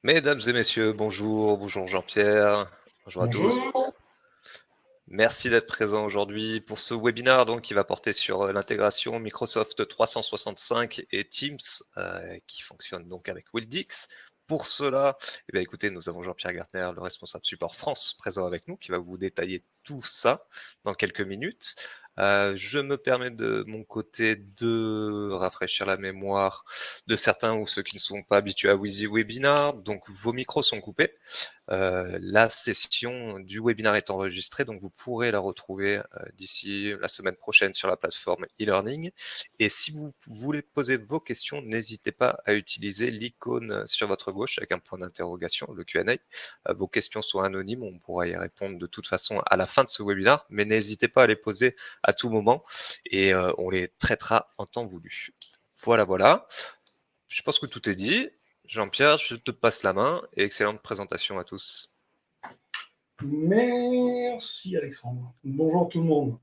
Mesdames et messieurs, bonjour, bonjour Jean-Pierre, bonjour à tous. Bonjour. Merci d'être présent aujourd'hui pour ce webinaire donc, qui va porter sur l'intégration Microsoft 365 et Teams qui fonctionne donc avec Wildix. Pour cela, écoutez, nous avons Jean-Pierre Gartner, le responsable support France, présent avec nous, qui va vous détailler tout ça dans quelques minutes. Je me permets de mon côté de rafraîchir la mémoire de certains ou ceux qui ne sont pas habitués à Wheezy Webinar. Donc vos micros sont coupés. La session du webinaire est enregistrée, donc vous pourrez la retrouver d'ici la semaine prochaine sur la plateforme e-learning. Et si vous voulez poser vos questions, n'hésitez pas à utiliser l'icône sur votre gauche avec un point d'interrogation, le Q&A. Vos questions sont anonymes, on pourra y répondre de toute façon à la fin de ce webinaire, mais n'hésitez pas à les poser à tout moment et on les traitera en temps voulu. Voilà. Je pense que tout est dit. Jean-Pierre, je te passe la main et excellente présentation à tous. Merci Alexandre. Bonjour tout le monde.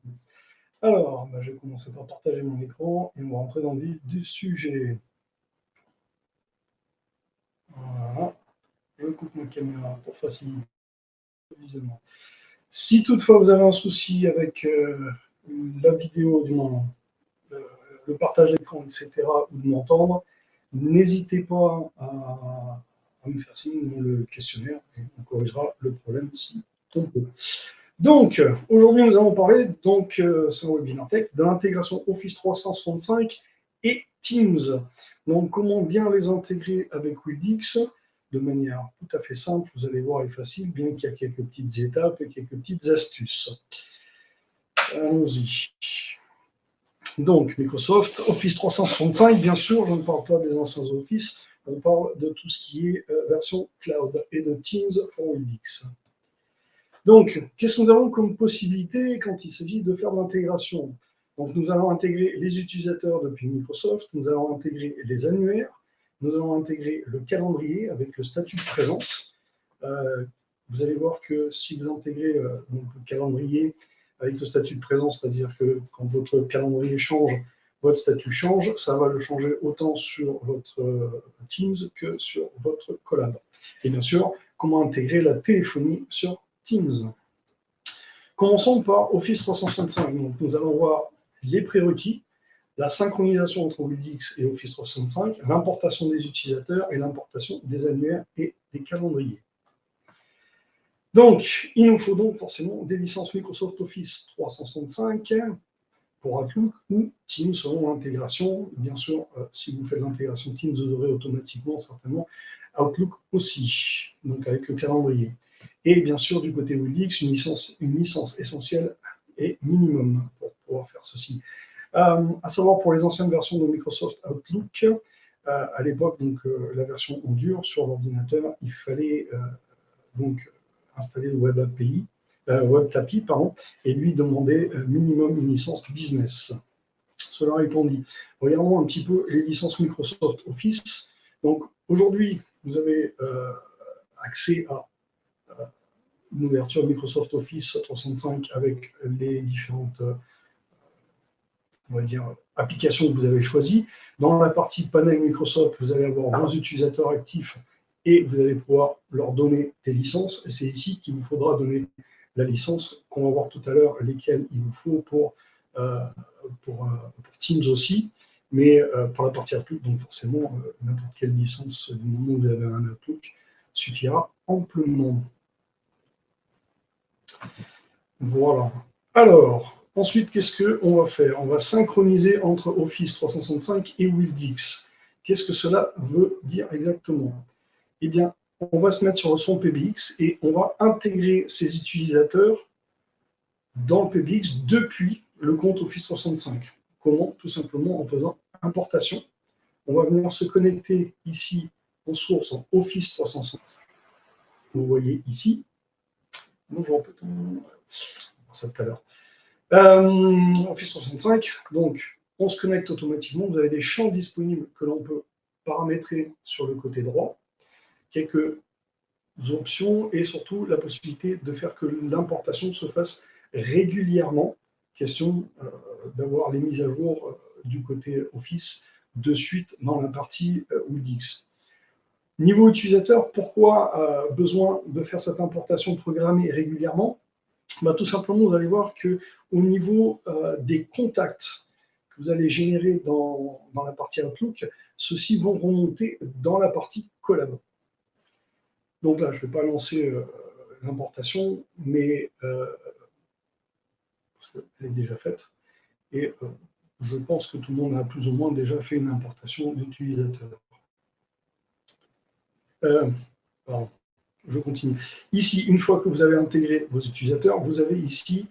Alors, je vais commencer par partager mon écran et on va rentrer dans le vif du sujet. Voilà. Je coupe ma caméra pour faciliter le visionnement. Si toutefois vous avez un souci avec la vidéo, du moment, le partage d'écran, etc., ou de m'entendre, n'hésitez pas à me faire signe dans le questionnaire et on corrigera le problème si on peut. Donc, aujourd'hui, nous allons parler, c'est un webinaire tech, de l'intégration Office 365 et Teams. Donc, comment bien les intégrer avec Wildix de manière tout à fait simple, vous allez voir, et facile, bien qu'il y a quelques petites étapes et quelques petites astuces. Allons-y. Donc, Microsoft, Office 365, bien sûr, je ne parle pas des anciens Office, on parle de tout ce qui est version cloud et de Teams pour Wildix. Donc, qu'est-ce que nous avons comme possibilité quand il s'agit de faire de l'intégration? Donc, nous allons intégrer les utilisateurs depuis Microsoft, nous allons intégrer les annuaires, nous allons intégrer le calendrier avec le statut de présence. Vous allez voir que si vous intégrez donc, le calendrier avec le statut de présence, c'est-à-dire que quand votre calendrier change, votre statut change, ça va le changer autant sur votre Teams que sur votre collab. Et bien sûr, comment intégrer la téléphonie sur Teams. Commençons par Office 365. Donc, nous allons voir les prérequis, la synchronisation entre Wildix et Office 365, l'importation des utilisateurs et l'importation des annuaires et des calendriers. Donc, il nous faut donc forcément des licences Microsoft Office 365 pour Outlook ou Teams selon l'intégration. Bien sûr, si vous faites l'intégration Teams, vous aurez automatiquement certainement Outlook aussi, donc avec le calendrier. Et bien sûr, du côté Wildix, une licence essentielle et minimum pour pouvoir faire ceci. À savoir pour les anciennes versions de Microsoft Outlook, à l'époque, la version en dur sur l'ordinateur, il fallait donc installer le Web API, et lui demander minimum une licence business. Cela étant dit, regardons un petit peu les licences Microsoft Office. Donc aujourd'hui, vous avez accès à une ouverture Microsoft Office 365 avec les différentes on va dire, applications que vous avez choisies. Dans la partie panel Microsoft, vous allez avoir vos utilisateurs actifs et vous allez pouvoir leur donner des licences. Et c'est ici qu'il vous faudra donner la licence qu'on va voir tout à l'heure, lesquelles il vous faut pour Teams aussi, mais pour la partie Outlook, donc forcément, n'importe quelle licence du moment où vous avez un Outlook suffira amplement. Voilà. Alors, ensuite, qu'est-ce qu'on va faire? On va synchroniser entre Office 365 et Wildix. Qu'est-ce que cela veut dire exactement? Eh bien, on va se mettre sur le son PBX et on va intégrer ces utilisateurs dans le PBX depuis le compte Office 365. Comment? Tout simplement en faisant importation. On va venir se connecter ici en source en Office 365. Vous voyez ici. Bonjour, peut-on ça tout à l'heure. Office 365, donc on se connecte automatiquement. Vous avez des champs disponibles que l'on peut paramétrer sur le côté droit, quelques options et surtout la possibilité de faire que l'importation se fasse régulièrement. Question d'avoir les mises à jour du côté Office de suite dans la partie Wildix. Niveau utilisateur, pourquoi besoin de faire cette importation programmée régulièrement? Tout simplement, vous allez voir qu'au niveau des contacts que vous allez générer dans la partie Outlook, ceux-ci vont remonter dans la partie collab. Donc là, je ne vais pas lancer l'importation, mais parce qu'elle est déjà faite. Et je pense que tout le monde a plus ou moins déjà fait une importation d'utilisateur. Pardon, je continue. Ici, une fois que vous avez intégré vos utilisateurs, vous avez ici,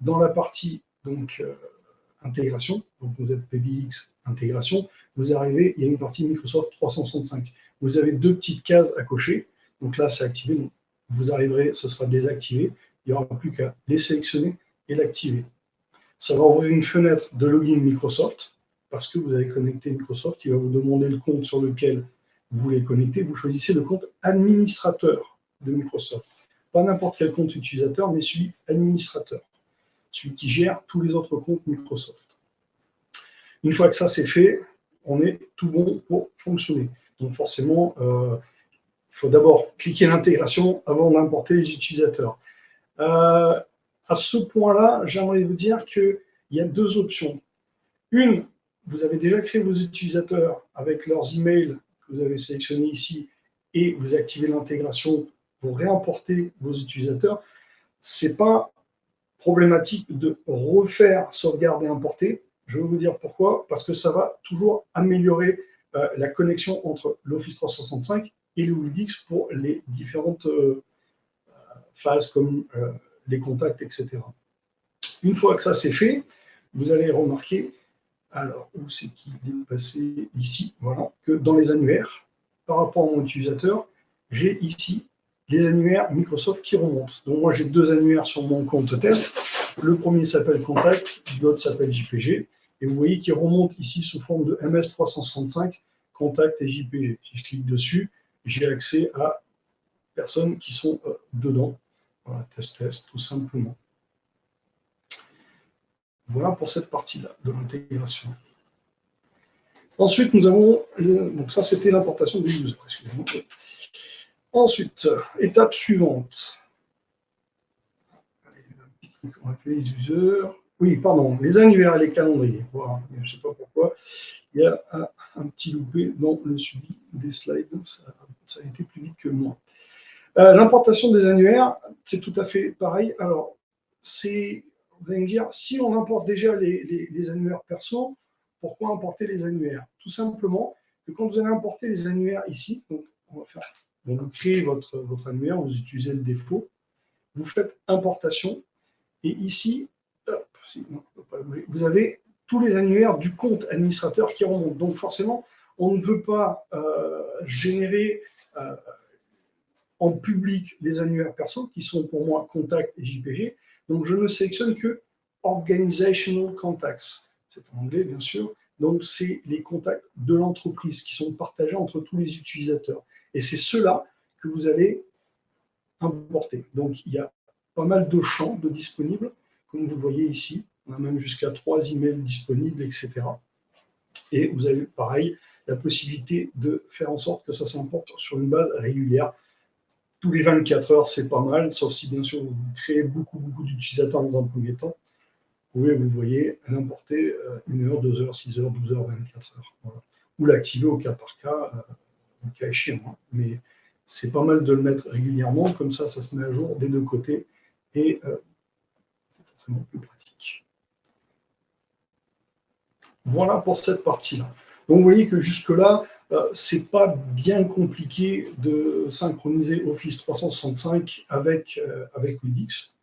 dans la partie donc, intégration, donc vous êtes PBX intégration, vous arrivez, il y a une partie Microsoft 365. Vous avez deux petites cases à cocher. Donc là, c'est activé. Donc vous arriverez, ce sera désactivé. Il n'y aura plus qu'à les sélectionner et l'activer. Ça va ouvrir une fenêtre de login Microsoft parce que vous avez connecté Microsoft. Il va vous demander le compte sur lequel vous voulez connecter. Vous choisissez le compte administrateur de Microsoft. Pas n'importe quel compte utilisateur, mais celui administrateur. Celui qui gère tous les autres comptes Microsoft. Une fois que ça c'est fait, on est tout bon pour fonctionner. Donc forcément, il faut d'abord cliquer l'intégration avant d'importer les utilisateurs. À ce point-là, j'aimerais vous dire qu'il y a deux options. Une, vous avez déjà créé vos utilisateurs avec leurs emails que vous avez sélectionnés ici et vous activez l'intégration pour réimporter vos utilisateurs. Ce n'est pas problématique de refaire sauvegarder et importer. Je vais vous dire pourquoi. Parce que ça va toujours améliorer la connexion entre l'Office 365 et le Wildix pour les différentes phases comme les contacts, etc. Une fois que ça c'est fait, vous allez remarquer, alors où c'est qu'il est passé ici, voilà, que dans les annuaires, par rapport à mon utilisateur, j'ai ici les annuaires Microsoft qui remontent. Donc moi j'ai deux annuaires sur mon compte test. Le premier s'appelle Contact, l'autre s'appelle JPG. Et vous voyez qu'il remonte ici sous forme de MS365, Contact et JPG. Si je clique dessus, j'ai accès à personnes qui sont dedans. Voilà, test, tout simplement. Voilà pour cette partie-là de l'intégration. Ensuite, nous avons, donc ça c'était l'importation des users. Ensuite, étape suivante. On va faire les users. Oui, pardon, les annuaires et les calendriers. Voilà, je ne sais pas pourquoi. Il y a un petit loupé dans le suivi des slides. Ça a été plus vite que moi. L'importation des annuaires, c'est tout à fait pareil. Alors, vous allez me dire, si on importe déjà les annuaires perso, pourquoi importer les annuaires? Tout simplement que quand vous allez importer les annuaires ici, donc on va faire, donc vous créez votre annuaire, vous utilisez le défaut, vous faites importation, et ici, hop, vous avez tous les annuaires du compte administrateur qui remontent. Donc forcément, on ne veut pas générer en public les annuaires perso, qui sont pour moi Contact et JPG. Donc je ne sélectionne que Organizational Contacts. C'est en anglais, bien sûr. Donc c'est les contacts de l'entreprise qui sont partagés entre tous les utilisateurs. Et c'est ceux-là que vous allez importer. Donc il y a pas mal de champs de disponibles, comme vous le voyez ici. On a même jusqu'à 3 emails disponibles, etc. Et vous avez, pareil, la possibilité de faire en sorte que ça s'importe sur une base régulière. Tous les 24 heures, c'est pas mal, sauf si bien sûr vous créez beaucoup d'utilisateurs dans un premier temps. Vous pouvez, vous voyez, l'importer 1 heure, 2 heures, 6 heures, 12 heures, 24 heures. Voilà. Ou l'activer au cas par cas, au cas échéant. Mais c'est pas mal de le mettre régulièrement, comme ça se met à jour des deux côtés et c'est forcément plus pratique. Voilà pour cette partie-là. Donc vous voyez que jusque-là, c'est pas bien compliqué de synchroniser Office 365 avec Wildix.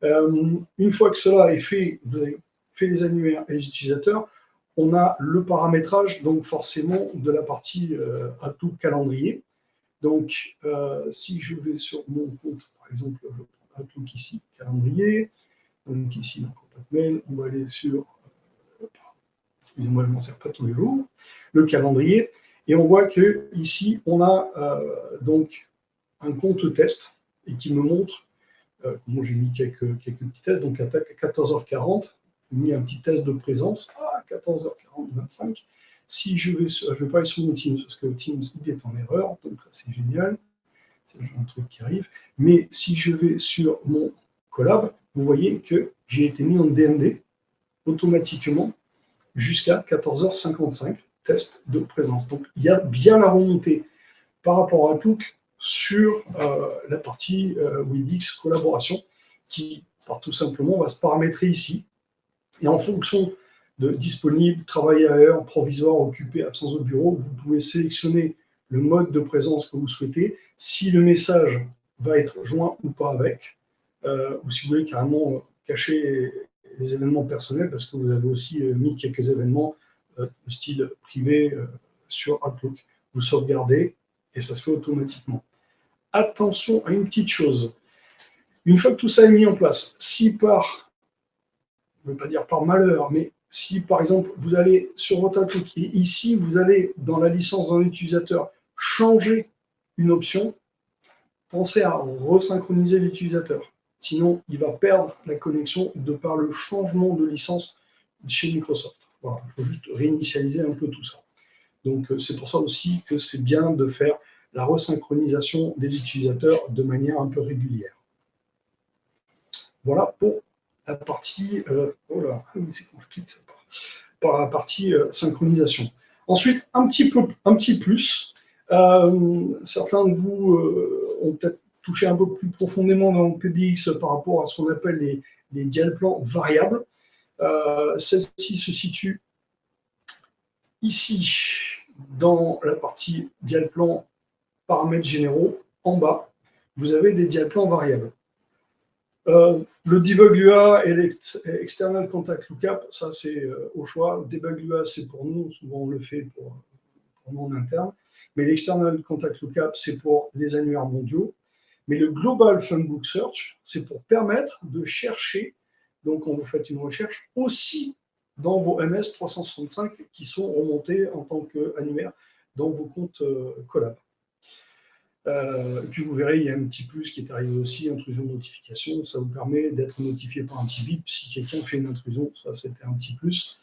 Une fois que cela est fait, vous avez fait les annuaires et les utilisateurs, on a le paramétrage, donc forcément, de la partie Outlook calendrier. Donc, si je vais sur mon compte, par exemple, Outlook ici, calendrier, donc ici, dans contact mail, on va aller sur, excusez-moi, je ne m'en sers pas tous les jours, le calendrier, et on voit que ici, on a donc un compte test, et qui me montre, moi j'ai mis quelques petits tests, donc à 14h40, j'ai mis un petit test de présence, 14h40, 25, si je vais pas aller sur mon Teams, parce que Teams, il est en erreur, donc c'est génial, c'est un truc qui arrive. Mais si je vais sur mon Collab, vous voyez que j'ai été mis en DND automatiquement jusqu'à 14h55, test de présence. Donc il y a bien la remontée par rapport à Outlook sur la partie Webex collaboration qui, tout simplement, va se paramétrer ici. Et en fonction de disponible, travail à heure, provisoire, occupé, absence au bureau, vous pouvez sélectionner le mode de présence que vous souhaitez, si le message va être joint ou pas avec, ou si vous voulez carrément cacher les événements personnels, parce que vous avez aussi mis quelques événements de style privé sur Outlook. Vous sauvegardez et ça se fait automatiquement. Attention à une petite chose. Une fois que tout ça est mis en place, si par, je ne veux pas dire par malheur, mais si par exemple vous allez sur votre Outlook et ici vous allez dans la licence d'un utilisateur changer une option, pensez à resynchroniser l'utilisateur. Sinon, il va perdre la connexion de par le changement de licence chez Microsoft. Voilà, il faut juste réinitialiser un peu tout ça. Donc, c'est pour ça aussi que c'est bien de faire la resynchronisation des utilisateurs de manière un peu régulière. Voilà pour la partie, pour la partie synchronisation. Ensuite, un petit plus. Certains de vous ont peut-être touché un peu plus profondément dans le PBX par rapport à ce qu'on appelle les dial-plans variables. Celle-ci se situe ici, dans la partie dial-plan paramètres généraux, en bas, vous avez des dial-plans variables. Le debug UA et l'external contact lookup, ça c'est au choix. Debug UA c'est pour nous, souvent on le fait pour nous en interne, mais l'external contact lookup c'est pour les annuaires mondiaux. Mais le global phonebook search, c'est pour permettre de chercher, donc quand vous faites une recherche, aussi dans vos MS 365 qui sont remontés en tant qu'annuaire dans vos comptes Collab. Et puis vous verrez, il y a un petit plus qui est arrivé aussi, intrusion de notification. Ça vous permet d'être notifié par un petit bip si quelqu'un fait une intrusion. Ça, c'était un petit plus.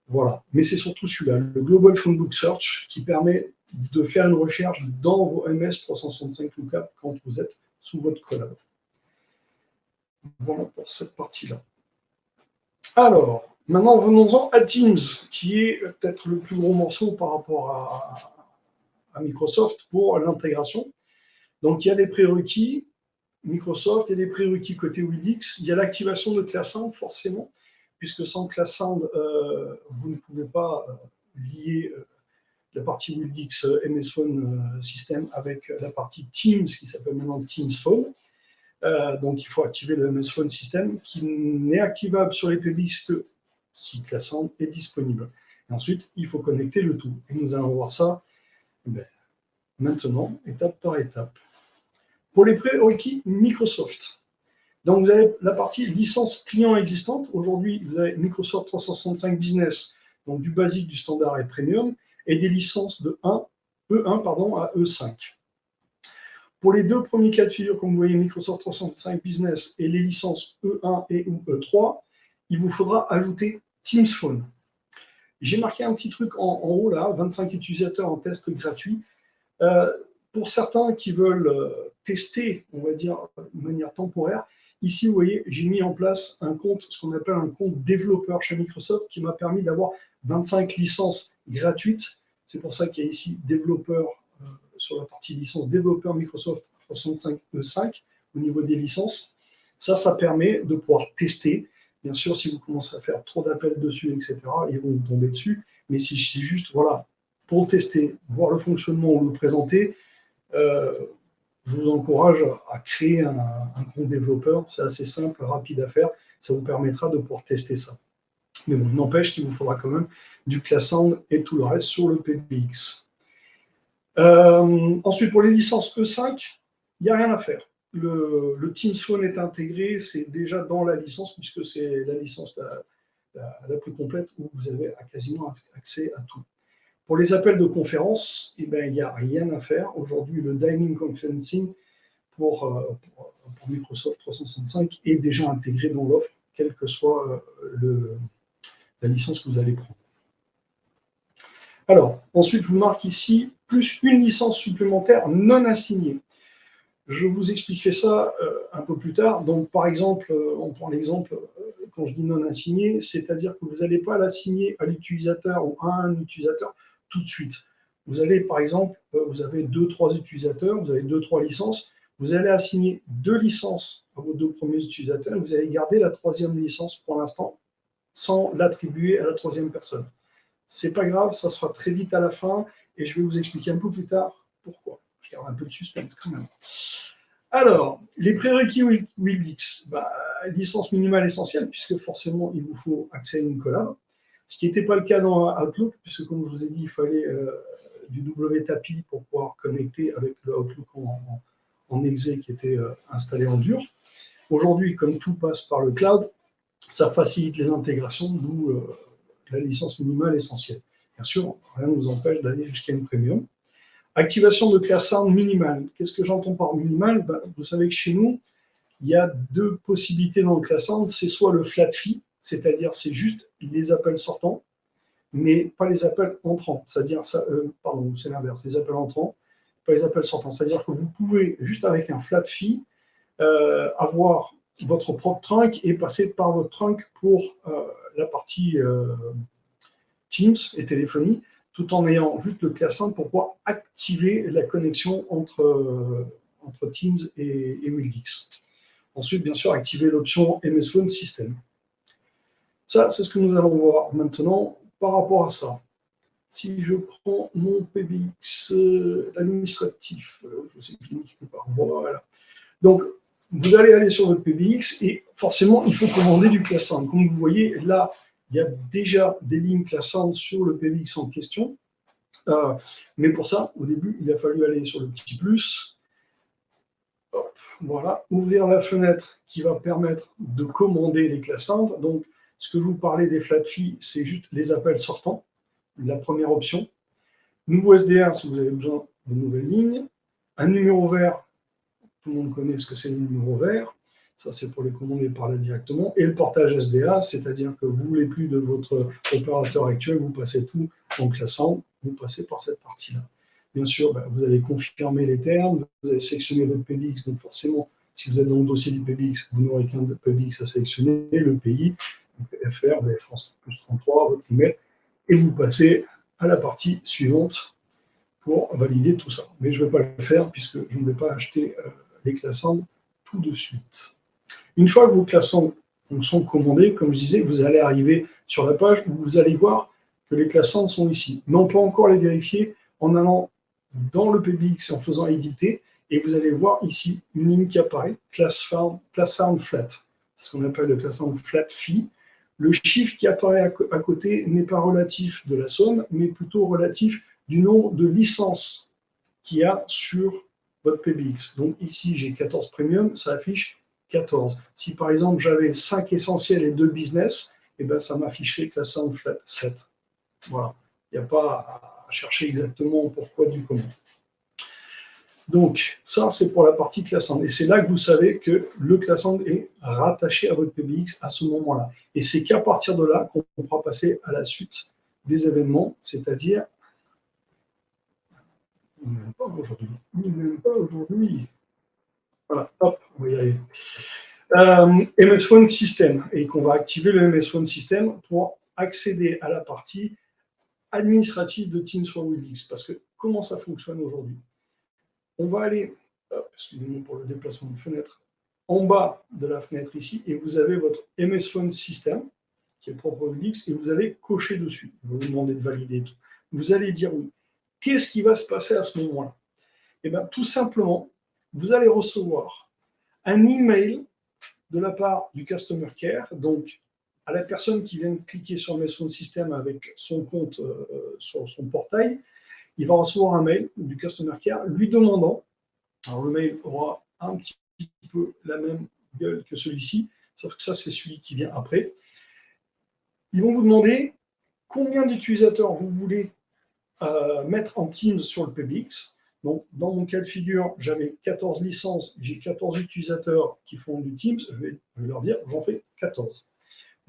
Voilà. Mais c'est surtout celui-là, le Global Phonebook Search, qui permet de faire une recherche dans vos MS 365 Lookup quand vous êtes sous votre collab. Voilà pour cette partie-là. Alors, maintenant, venons-en à Teams, qui est peut-être le plus gros morceau par rapport à Microsoft pour l'intégration. Donc, il y a des prérequis Microsoft, il y a des prérequis côté Webex. Il y a l'activation de ClassSound, forcément, puisque sans ClassSound, vous ne pouvez pas lier la partie Webex MS Phone System avec la partie Teams, qui s'appelle maintenant Teams Phone. Donc, il faut activer le MS Phone System, qui n'est activable sur les PBX que si ClassSound est disponible. Et ensuite, il faut connecter le tout. Et nous allons voir ça maintenant, étape par étape. Pour les prérequis Microsoft, donc vous avez la partie licence client existante. Aujourd'hui, vous avez Microsoft 365 Business, donc du basique, du standard et premium, et des licences de E1 à E5. Pour les deux premiers cas de figure, comme vous voyez, Microsoft 365 Business et les licences E1 et ou E3, il vous faudra ajouter Teams Phone. J'ai marqué un petit truc en haut, là, 25 utilisateurs en test gratuit. Pour certains qui veulent tester, on va dire, de manière temporaire, ici, vous voyez, j'ai mis en place un compte, ce qu'on appelle un compte développeur chez Microsoft, qui m'a permis d'avoir 25 licences gratuites. C'est pour ça qu'il y a ici développeur sur la partie licence développeur Microsoft 365 E5 au niveau des licences. Ça permet de pouvoir tester. Bien sûr, si vous commencez à faire trop d'appels dessus, etc., ils vont vous tomber dessus. Mais si c'est juste, voilà, pour tester, voir le fonctionnement ou le présenter, je vous encourage à créer un compte développeur. C'est assez simple, rapide à faire. Ça vous permettra de pouvoir tester ça. Mais bon, n'empêche qu'il vous faudra quand même du ClassSound et tout le reste sur le PBX. Ensuite, pour les licences E5, il n'y a rien à faire. Le Teams Phone est intégré, c'est déjà dans la licence, puisque c'est la licence la plus complète où vous avez quasiment accès à tout. Pour les appels de conférence, il n'y a rien à faire. Aujourd'hui, le Dining Conferencing pour Microsoft 365 est déjà intégré dans l'offre, quelle que soit la licence que vous allez prendre. Alors, ensuite, je vous marque ici plus une licence supplémentaire non assignée. Je vous expliquerai ça un peu plus tard. Donc, par exemple, on prend l'exemple, quand je dis non assigné, c'est-à-dire que vous n'allez pas l'assigner à l'utilisateur ou à un utilisateur tout de suite. Vous allez, par exemple, vous avez 2-3 utilisateurs, vous avez 2-3 licences, vous allez assigner 2 licences à vos 2 premiers utilisateurs, et vous allez garder la 3e licence pour l'instant, sans l'attribuer à la 3e personne. C'est pas grave, ça sera très vite à la fin, et je vais vous expliquer un peu plus tard pourquoi. Je garde un peu de suspense quand même. Alors, les prérequis Wildix, licence minimale essentielle, puisque forcément, il vous faut accès à une collab, ce qui n'était pas le cas dans Outlook, puisque comme je vous ai dit, il fallait du WTAPI pour pouvoir connecter avec le Outlook en exe qui était installé en dur. Aujourd'hui, comme tout passe par le cloud, ça facilite les intégrations, d'où la licence minimale essentielle. Bien sûr, rien ne nous empêche d'aller jusqu'à une premium. Activation de class sound minimale. Qu'est-ce que j'entends par minimal? Vous savez que chez nous, il y a 2 possibilités dans le class sound. C'est soit le flat fee, c'est-à-dire c'est juste les appels sortants, mais pas les appels entrants. C'est-à-dire, pardon, c'est l'inverse, les appels entrants, pas les appels sortants. C'est-à-dire que vous pouvez, juste avec un flat fee, avoir votre propre trunk et passer par votre trunk pour la partie Teams et téléphonie, tout en ayant juste le class sound pour pouvoir activer la connexion entre Teams et Wildix. Ensuite, bien sûr, activer l'option MS Phone System. Ça, c'est ce que nous allons voir maintenant par rapport à ça. Si je prends mon PBX administratif, je sais quelque part, voilà. Donc, vous allez aller sur votre PBX et forcément, il faut commander du class sound. Comme vous voyez, là, il y a déjà des lignes class sound sur le PBX en question. Mais pour ça, au début, il a fallu aller sur le petit plus. Hop, voilà, ouvrir la fenêtre qui va permettre de commander les class sound. Donc, ce que je vous parlais des flat fees, c'est juste les appels sortants, la première option. Nouveau SDA, si vous avez besoin de nouvelles lignes. Un numéro vert, tout le monde connaît ce que c'est le numéro vert. Ça, c'est pour les commander par là directement. Et le portage SDA, c'est-à-dire que vous ne voulez plus de votre opérateur actuel, vous passez tout en classant, vous passez par cette partie-là. Bien sûr, vous allez confirmer les termes, vous allez sélectionner votre PBX, donc forcément, si vous êtes dans le dossier du PBX, vous n'aurez qu'un PBX à sélectionner, le pays, donc FR, France plus 33, votre email, et vous passez à la partie suivante pour valider tout ça. Mais je ne vais pas le faire puisque je ne vais pas acheter les classants tout de suite. Une fois que vos classants sont commandés, comme je disais, vous allez arriver sur la page où vous allez voir que les classants sont ici. Mais on peut encore les vérifier en allant dans le PBX et en faisant éditer. Et vous allez voir ici une ligne qui apparaît, class sound flat, ce qu'on appelle le class sound flat fee. Le chiffre qui apparaît à côté n'est pas relatif de la somme, mais plutôt relatif du nombre de licences qu'il y a sur votre PBX. Donc ici, j'ai 14 premium, ça affiche 14. Si par exemple, j'avais 5 essentiels et 2 business, eh ben, ça m'afficherait class sound flat 7. Voilà. Il n'y a pas à chercher exactement pourquoi du comment. Donc, ça, c'est pour la partie class sound. Et c'est là que vous savez que le class sound est rattaché à votre PBX à ce moment-là. Et c'est qu'à partir de là qu'on pourra passer à la suite des événements, c'est-à-dire même pas aujourd'hui. Même pas aujourd'hui. Voilà, hop, on va y arriver. MS Phone System, et qu'on va activer le MS Phone System pour accéder à la partie administrative de Teams for Wildix. Parce que comment ça fonctionne aujourd'hui? On va aller, excusez-moi pour le déplacement de fenêtre, en bas de la fenêtre ici, et vous avez votre MS Phone System, qui est propre à Wildix, et vous allez cocher dessus. Je vais vous demander de valider tout. Vous allez dire oui. Qu'est-ce qui va se passer à ce moment-là? Eh bien, tout simplement, vous allez recevoir un email de la part du Customer Care, donc à la personne qui vient de cliquer sur MS Phone System avec son compte sur son portail, il va recevoir un mail du Customer Care lui demandant, alors le mail aura un petit peu la même gueule que celui-ci, sauf que ça c'est celui qui vient après. Ils vont vous demander combien d'utilisateurs vous voulez mettre en Teams sur le PBX. Donc, dans mon cas de figure, j'avais 14 licences, j'ai 14 utilisateurs qui font du Teams, je vais leur dire, j'en fais 14.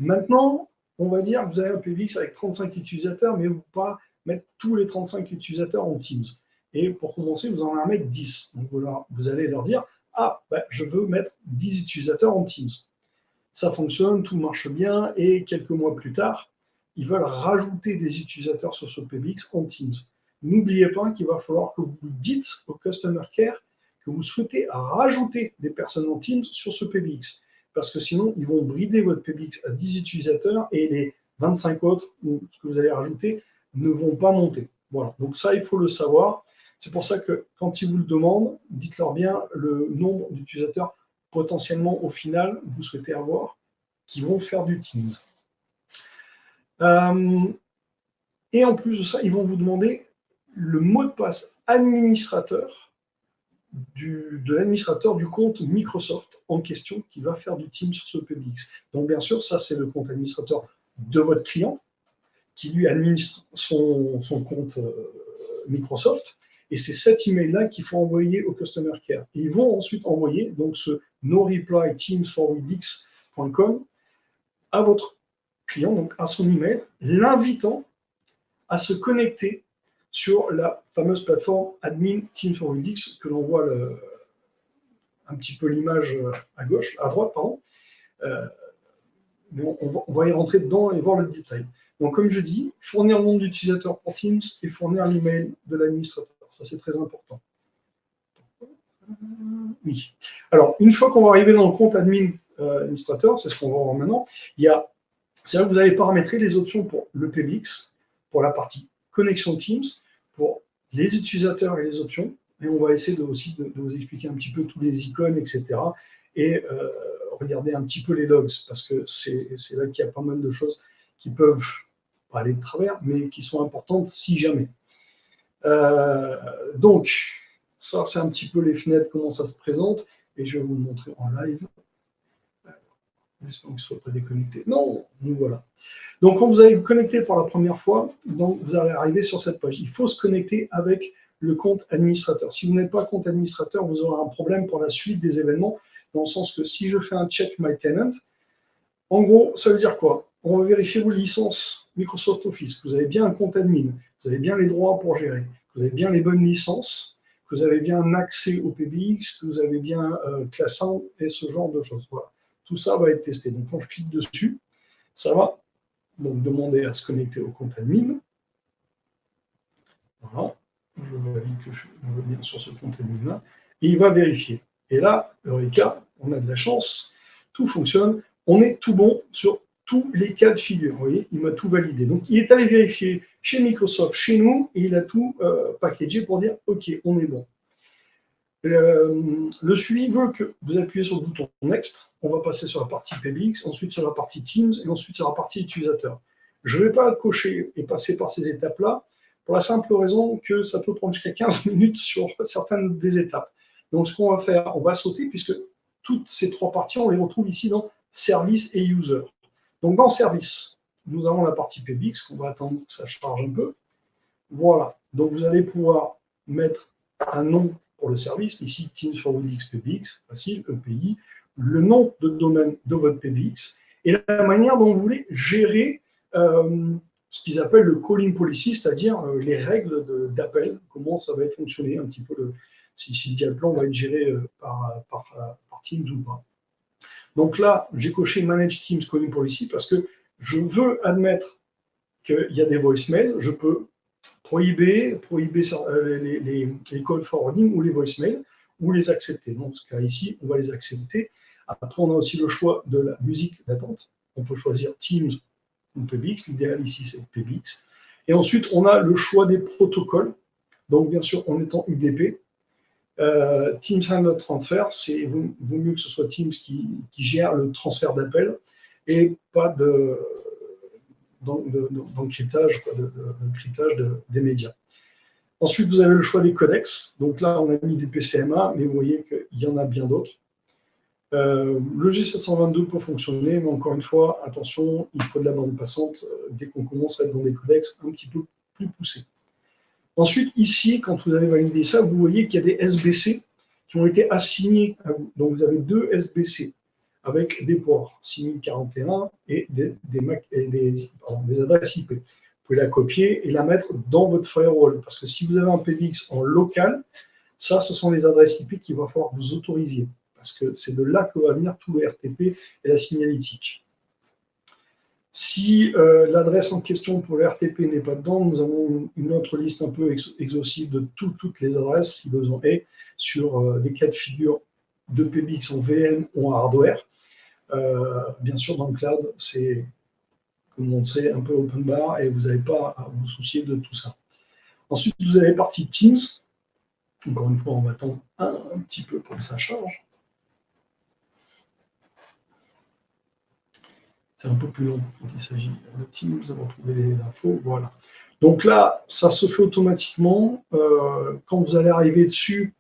Maintenant, on va dire que vous avez un PBX avec 35 utilisateurs, mais pas mettre tous les 35 utilisateurs en Teams. Et pour commencer, vous en allez mettre 10. Donc vous allez leur dire, ah, je veux mettre 10 utilisateurs en Teams. Ça fonctionne, tout marche bien, et quelques mois plus tard, ils veulent rajouter des utilisateurs sur ce PBX en Teams. N'oubliez pas qu'il va falloir que vous dites au Customer Care que vous souhaitez rajouter des personnes en Teams sur ce PBX. Parce que sinon, ils vont brider votre PBX à 10 utilisateurs et les 25 autres, ou ce que vous allez rajouter, ne vont pas monter. Voilà, donc ça, il faut le savoir. C'est pour ça que quand ils vous le demandent, dites-leur bien le nombre d'utilisateurs potentiellement, au final, vous souhaitez avoir qui vont faire du Teams. Et en plus de ça, ils vont vous demander le mot de passe administrateur de l'administrateur du compte Microsoft en question qui va faire du Teams sur ce PBX. Donc bien sûr, ça c'est le compte administrateur de votre client qui lui administre son compte Microsoft. Et c'est cet email-là qu'il faut envoyer au Customer Care. Et ils vont ensuite envoyer donc ce no-reply-teams-for-weedix.com à votre client, donc à son email, l'invitant à se connecter sur la fameuse plateforme Admin Teams for Weedix, que l'on voit un petit peu l'image à droite, pardon. Mais on va y rentrer dedans et voir le détail. Donc, comme je dis, fournir le nombre d'utilisateurs pour Teams et fournir l'email de l'administrateur. Ça, c'est très important. Oui. Alors, une fois qu'on va arriver dans le compte admin administrateur, c'est ce qu'on va voir maintenant, c'est là que vous allez paramétrer les options pour le PBX, pour la partie connexion Teams, pour les utilisateurs et les options. Et on va essayer aussi de vous expliquer un petit peu tous les icônes, etc. Et regarder un petit peu les logs, parce que c'est là qu'il y a pas mal de choses qui peuvent pas aller de travers, mais qui sont importantes si jamais. Donc, ça, c'est un petit peu les fenêtres, comment ça se présente, et je vais vous le montrer en live. J'espère que ce ne soit pas déconnecté. Non, nous voilà. Donc, quand vous allez vous connecter pour la première fois, donc vous allez arriver sur cette page. Il faut se connecter avec le compte administrateur. Si vous n'êtes pas compte administrateur, vous aurez un problème pour la suite des événements, dans le sens que si je fais un check my tenant, en gros, ça veut dire quoi? On va vérifier vos licences Microsoft Office, que vous avez bien un compte admin, que vous avez bien les droits pour gérer, que vous avez bien les bonnes licences, que vous avez bien un accès au PBX, que vous avez bien classe 1 et ce genre de choses. Voilà. Tout ça va être testé. Donc, quand je clique dessus, ça va donc demander à se connecter au compte admin. Voilà. Je valide que je veux bien sur ce compte admin-là. Et il va vérifier. Et là, Eureka, on a de la chance, tout fonctionne, on est tout bon sur tous les cas de figure. Vous voyez, il m'a tout validé. Donc, il est allé vérifier chez Microsoft, chez nous, et il a tout packagé pour dire, OK, on est bon. Le suivi veut que vous appuyez sur le bouton Next, on va passer sur la partie PBX, ensuite sur la partie Teams, et ensuite sur la partie utilisateur. Je ne vais pas cocher et passer par ces étapes-là, pour la simple raison que ça peut prendre jusqu'à 15 minutes sur certaines des étapes. Donc, ce qu'on va faire, on va sauter, puisque toutes ces trois parties, on les retrouve ici dans Service et User. Donc, dans Service, nous avons la partie PBX, qu'on va attendre que ça charge un peu. Voilà. Donc, vous allez pouvoir mettre un nom pour le service, ici Teams for Weedix PBX, facile, EPI, le nom de domaine de votre PBX, et la manière dont vous voulez gérer ce qu'ils appellent le calling policy, c'est-à-dire les règles d'appel, comment ça va être fonctionné, un petit peu si le diaplan va être géré par Teams ou pas. Donc là, j'ai coché Manage Teams Calling Policy parce que je veux admettre qu'il y a des voicemails, je peux prohiber les call forwarding ou les voicemails, ou les accepter. Donc, dans ce cas ici, on va les accepter. Après, on a aussi le choix de la musique d'attente. On peut choisir Teams ou PBX. L'idéal ici, c'est PBX. Et ensuite, on a le choix des protocoles. Donc, bien sûr, en étant UDP, Teams Handle Transfer, c'est vaut mieux que ce soit Teams qui gère le transfert d'appel et pas d'encryptage des médias. Ensuite, vous avez le choix des codecs. Donc là, on a mis du PCMA, mais vous voyez qu'il y en a bien d'autres. Le G722 peut fonctionner, mais encore une fois, attention, il faut de la bande passante dès qu'on commence à être dans des codecs un petit peu plus poussés. Ensuite, ici, quand vous avez validé ça, vous voyez qu'il y a des SBC qui ont été assignés à vous. Donc, vous avez deux SBC avec des ports 6041 et des adresses IP. pouvez la copier et la mettre dans votre firewall. Parce que si vous avez un PBX en local, ça, ce sont les adresses IP qu'il va falloir vous autoriser. Parce que c'est de là que va venir tout le RTP et la signalétique. Si l'adresse en question pour le RTP n'est pas dedans, nous avons une autre liste un peu exhaustive de toutes les adresses, si besoin est, sur des cas de figure de PBX en VM ou en hardware. Bien sûr, dans le cloud, c'est, comme on le sait, un peu open bar et vous n'avez pas à vous soucier de tout ça. Ensuite, vous avez la partie Teams. Encore une fois, on va attendre un petit peu pour que ça charge. C'est un peu plus long quand il s'agit de Teams, vous avez retrouvé l'info, voilà. Donc là, ça se fait automatiquement. Quand vous allez arriver dessus,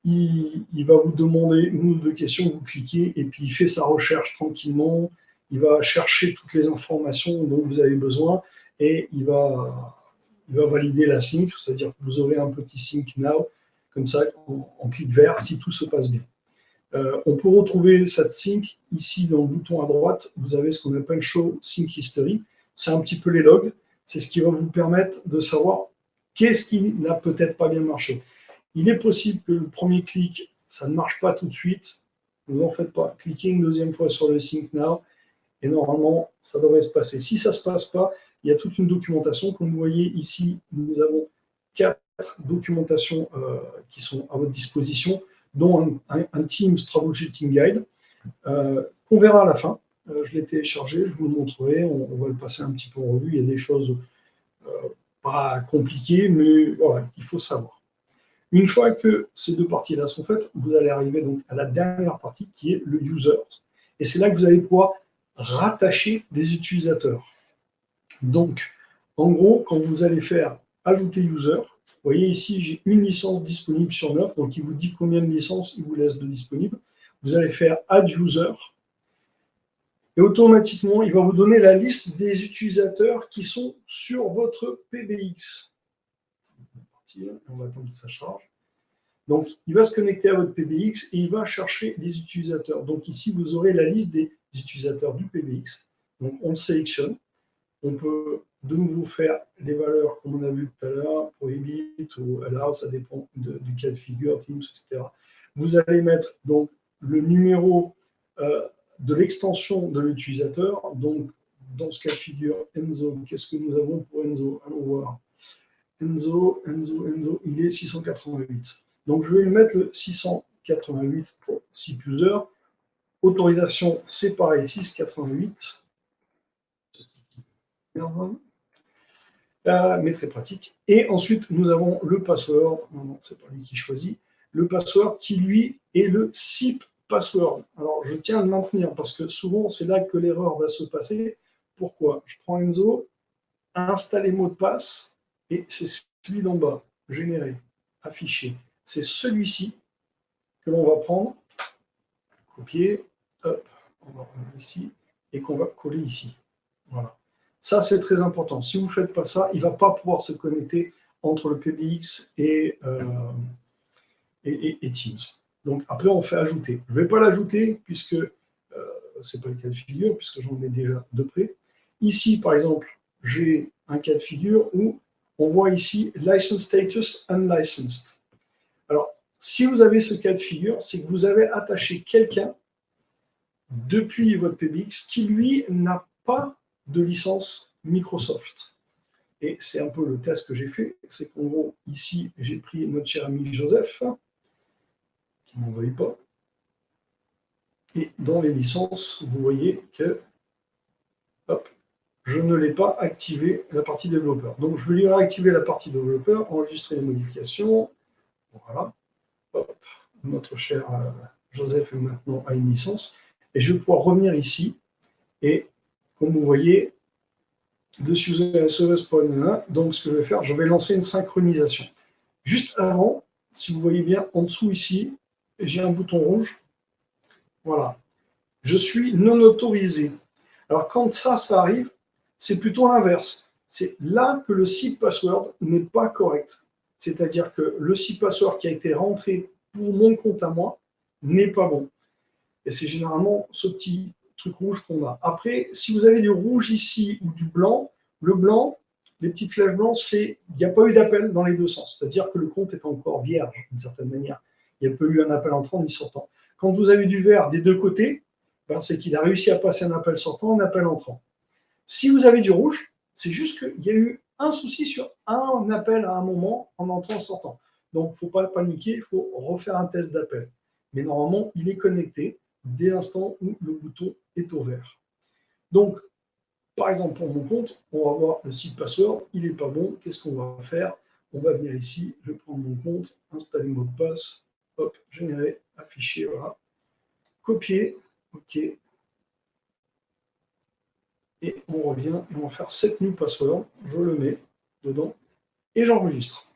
il va vous demander une ou deux questions, vous cliquez, et puis il fait sa recherche tranquillement. Il va chercher toutes les informations dont vous avez besoin, et il va valider la sync, c'est-à-dire que vous aurez un petit sync now, comme ça, en clic vert, si tout se passe bien. On peut retrouver cette sync ici dans le bouton à droite. Vous avez ce qu'on appelle Show Sync History. C'est un petit peu les logs. C'est ce qui va vous permettre de savoir qu'est-ce qui n'a peut-être pas bien marché. Il est possible que le premier clic, ça ne marche pas tout de suite. Ne vous en faites pas. Cliquez une deuxième fois sur le Sync Now et normalement, ça devrait se passer. Si ça ne se passe pas, il y a toute une documentation. Comme vous voyez ici, nous avons 4 documentations qui sont à votre disposition, dont un Teams Troubleshooting Guide qu'on verra à la fin. Je l'ai téléchargé, je vous le montrerai, on va le passer un petit peu en revue. Il y a des choses pas compliquées, mais voilà, il faut savoir. Une fois que ces deux parties-là sont faites, vous allez arriver donc à la dernière partie qui est le user. Et c'est là que vous allez pouvoir rattacher des utilisateurs. Donc, en gros, quand vous allez faire ajouter user, vous voyez ici, j'ai une licence disponible sur 9, donc il vous dit combien de licences il vous laisse de disponible. Vous allez faire add user, et automatiquement, il va vous donner la liste des utilisateurs qui sont sur votre PBX. On va attendre que ça charge. Donc, il va se connecter à votre PBX et il va chercher des utilisateurs. Donc ici, vous aurez la liste des utilisateurs du PBX. Donc, on le sélectionne. On peut de nouveau faire les valeurs comme on a vu tout à l'heure, prohibit ou allow, ça dépend du cas de figure, Teams, etc. Vous allez mettre donc le numéro de l'extension de l'utilisateur. Donc, dans ce cas de figure, Enzo, qu'est-ce que nous avons pour Enzo? Allons voir. Enzo, il est 688. Donc, je vais lui mettre le 688 pour SIP user. Autorisation, c'est pareil, 688. Mais très pratique. Et ensuite, nous avons le password. Non, c'est pas lui qui choisit. Le password qui, lui, est le SIP password. Alors, je tiens à le maintenir parce que souvent, c'est là que l'erreur va se passer. Pourquoi? Je prends Enzo, installer mot de passe, et c'est celui d'en bas, générer, afficher. C'est celui-ci que l'on va prendre, copier, hop, on va remettre ici, et qu'on va coller ici. Voilà. Ça, c'est très important. Si vous ne faites pas ça, il ne va pas pouvoir se connecter entre le PBX et Teams. Donc, après, on fait ajouter. Je ne vais pas l'ajouter puisque ce n'est pas le cas de figure, puisque j'en ai déjà de près. Ici, par exemple, j'ai un cas de figure où on voit ici License Status Unlicensed. Alors, si vous avez ce cas de figure, c'est que vous avez attaché quelqu'un depuis votre PBX qui, lui, n'a pas de licence Microsoft. Et c'est un peu le test que j'ai fait. C'est qu'en gros, ici, j'ai pris notre cher ami Joseph, qui ne m'envoie pas. Et dans les licences, vous voyez que hop, je ne l'ai pas activé la partie développeur. Donc, je vais lui réactiver la partie développeur, enregistrer les modifications. Voilà. Hop, notre cher Joseph est maintenant à une licence. Et je vais pouvoir revenir ici. Et comme vous voyez, dessus vous avez SOS.1. Donc, ce que je vais faire, je vais lancer une synchronisation. Juste avant, si vous voyez bien, en dessous ici, j'ai un bouton rouge. Voilà. Je suis non autorisé. Alors, quand ça arrive, c'est plutôt l'inverse. C'est là que le SIP password n'est pas correct. C'est-à-dire que le SIP password qui a été rentré pour mon compte à moi n'est pas bon. Et c'est généralement ce petit truc rouge qu'on a. Après, si vous avez du rouge ici ou du blanc, le blanc, les petites flèches blanches, c'est il n'y a pas eu d'appel dans les deux sens. C'est-à-dire que le compte est encore vierge, d'une certaine manière. Il n'y a pas eu un appel entrant ni sortant. Quand vous avez du vert des deux côtés, ben, c'est qu'il a réussi à passer un appel sortant, un appel entrant. Si vous avez du rouge, c'est juste qu'il y a eu un souci sur un appel à un moment en entrant en sortant. Donc, il ne faut pas paniquer, il faut refaire un test d'appel. Mais normalement, il est connecté dès l'instant où le bouton est au vert. Donc, par exemple, pour mon compte, on va voir le site password, il n'est pas bon. Qu'est-ce qu'on va faire? On va venir ici, je vais prendre mon compte, installer mot de passe, hop, générer, afficher, voilà. Copier, OK. Et on revient et on va faire set new password. Je le mets dedans et j'enregistre.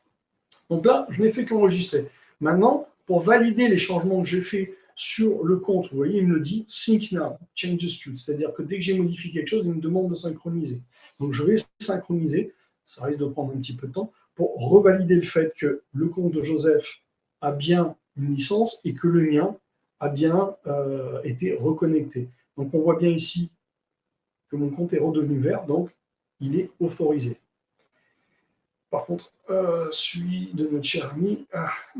Donc là, je n'ai fait qu'enregistrer. Maintenant, pour valider les changements que j'ai faits sur le compte, vous voyez, il me dit sync now, changes queued. C'est-à-dire que dès que j'ai modifié quelque chose, il me demande de synchroniser. Donc je vais synchroniser, ça risque de prendre un petit peu de temps, pour revalider le fait que le compte de Joseph a bien une licence et que le mien a bien été reconnecté. Donc on voit bien ici que mon compte est redevenu vert, donc il est autorisé. Par contre, celui de notre cher ami,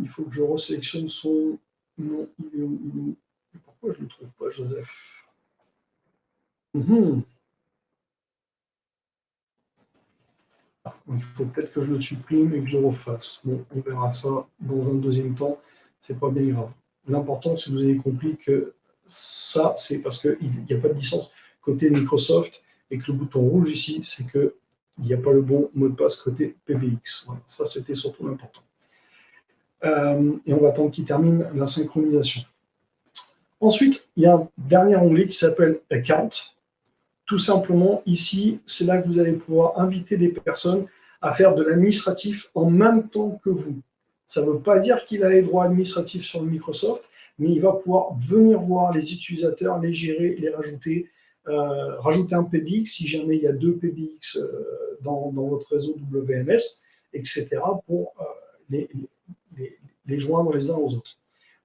il faut que je resélectionne son nom. Il est où? Pourquoi je ne le trouve pas, Joseph? Il faut peut-être que je le supprime et que je refasse. Bon, on verra ça dans un deuxième temps. C'est pas bien grave. L'important, c'est que vous avez compris que ça, c'est parce qu'il n'y a pas de licence côté Microsoft et que le bouton rouge ici, c'est que il n'y a pas le bon mot de passe côté PBX. Voilà, ça, c'était surtout l'important. Et on va attendre qu'il termine la synchronisation. Ensuite, il y a un dernier onglet qui s'appelle Account. Tout simplement, ici, c'est là que vous allez pouvoir inviter des personnes à faire de l'administratif en même temps que vous. Ça ne veut pas dire qu'il a les droits administratifs sur le Microsoft, mais il va pouvoir venir voir les utilisateurs, les gérer, les rajouter, rajouter un PBX si jamais il y a deux PBX dans votre réseau WMS, etc., pour les joindre les uns aux autres.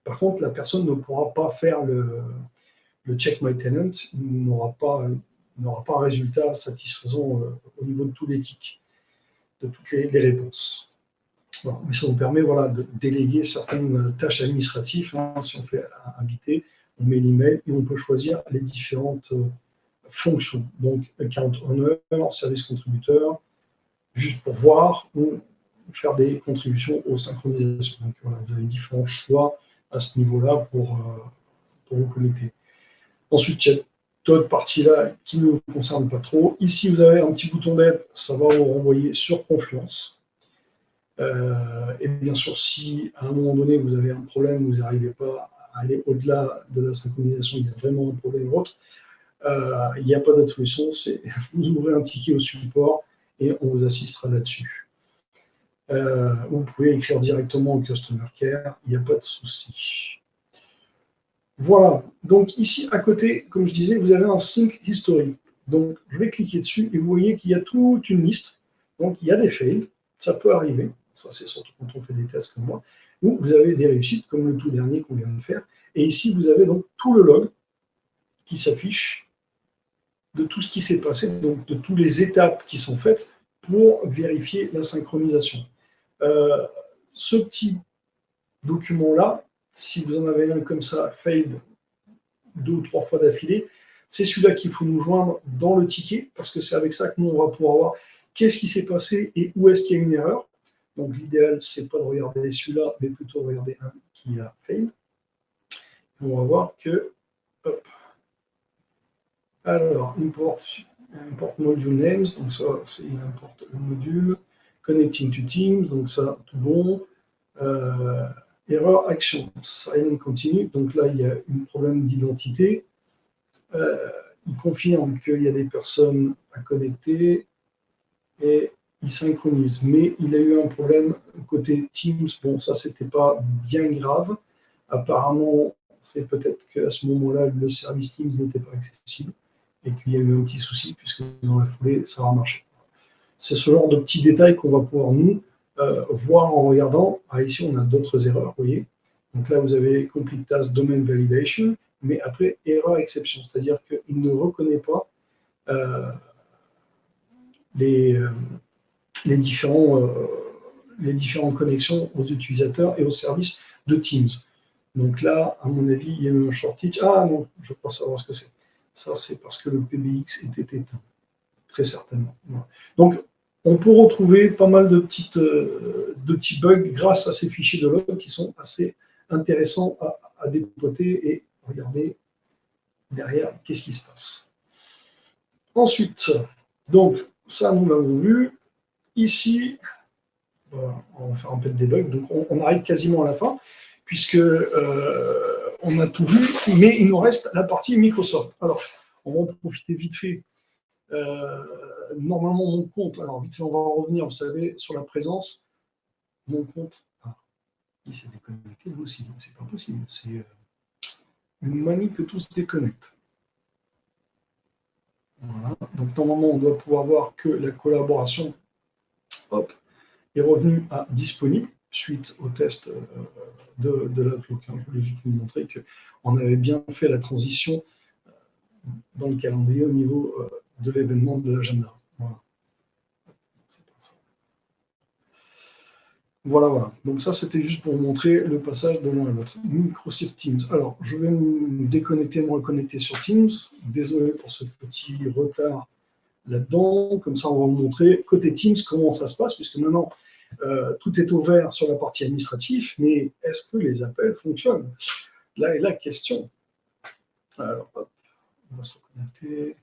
Par contre, la personne ne pourra pas faire le check my tenant, il n'aura pas un résultat satisfaisant au niveau de tous les tics, de toutes les réponses. Voilà. Mais ça nous permet de déléguer certaines tâches administratives. Si on fait inviter, on met l'email et on peut choisir les différentes fonctions. Donc, account owner, service contributeur, juste pour voir ou faire des contributions aux synchronisations. Donc, voilà, vous avez différents choix à ce niveau-là pour vous connecter. Ensuite, il y a d'autres parties-là qui ne vous concernent pas trop. Ici, vous avez un petit bouton d'aide, ça va vous renvoyer sur Confluence. Et bien sûr, si à un moment donné, vous avez un problème, vous n'arrivez pas à aller au-delà de la synchronisation, il y a vraiment un problème ou autre, il n'y a pas d'autre solution, c'est vous ouvrez un ticket au support et on vous assistera là-dessus. Vous pouvez écrire directement au Customer Care, il n'y a pas de souci. Voilà, donc ici à côté, comme je disais, vous avez un Sync History. Donc je vais cliquer dessus et vous voyez qu'il y a toute une liste. Donc il y a des fails, ça peut arriver, ça c'est surtout quand on fait des tests comme moi, ou vous avez des réussites comme le tout dernier qu'on vient de faire. Et ici vous avez donc tout le log qui s'affiche de tout ce qui s'est passé, donc de toutes les étapes qui sont faites pour vérifier la synchronisation. Ce petit document-là, si vous en avez un comme ça, failed 2 ou 3 fois d'affilée, c'est celui-là qu'il faut nous joindre dans le ticket, parce que c'est avec ça que nous, on va pouvoir voir qu'est-ce qui s'est passé et où est-ce qu'il y a une erreur. Donc l'idéal, c'est pas de regarder celui-là, mais plutôt de regarder un qui a failed. On va voir que, hop. Alors, import module names, donc ça, c'est il importe le module. Connecting to Teams, donc ça, tout bon. Erreur action, silent continue, donc là il y a un problème d'identité. Il confirme qu'il y a des personnes à connecter et il synchronise. Mais il a eu un problème côté Teams, bon ça c'était pas bien grave. Apparemment, c'est peut-être qu'à ce moment-là, le service Teams n'était pas accessible et qu'il y a eu un petit souci puisque dans la foulée, ça va marcher. C'est ce genre de petits détails qu'on va pouvoir nous voir en regardant. Ah, ici, on a d'autres erreurs, vous voyez. Donc là, vous avez Complete Task Domain Validation, mais après, erreur exception, c'est-à-dire qu'il ne reconnaît pas les les différentes connexions aux utilisateurs et aux services de Teams. Donc là, à mon avis, il y a eu un shortage. Ah non, je crois savoir ce que c'est. Ça, c'est parce que le PBX était éteint, très certainement. Voilà. Donc, on peut retrouver pas mal de petits bugs grâce à ces fichiers de log qui sont assez intéressants à dépoter et regarder derrière qu'est-ce qui se passe. Ensuite, donc, ça, nous l'avons vu. Ici, voilà, on va faire un peu de debug. Donc, on arrive quasiment à la fin, puisque on a tout vu, mais il nous reste la partie Microsoft. Alors, on va en profiter vite fait. Normalement, mon compte, alors vite fait, on va revenir, vous savez, sur la présence. Mon compte, il s'est déconnecté, lui aussi, donc c'est pas possible. C'est une manie que tout se déconnecte. Voilà. Donc, normalement, on doit pouvoir voir que la collaboration, hop, est revenue à disponible suite au test de l'Outlook. Je voulais juste vous montrer qu'on avait bien fait la transition dans le calendrier au niveau de l'événement de l'agenda. Voilà. Voilà. Donc ça, c'était juste pour vous montrer le passage de l'un à l'autre. Microsoft Teams. Alors, je vais me déconnecter, me reconnecter sur Teams. Désolé pour ce petit retard là-dedans. Comme ça, on va vous montrer côté Teams comment ça se passe, puisque maintenant, tout est ouvert sur la partie administrative, mais est-ce que les appels fonctionnent? Là est la question. Alors, hop, on va se reconnecter.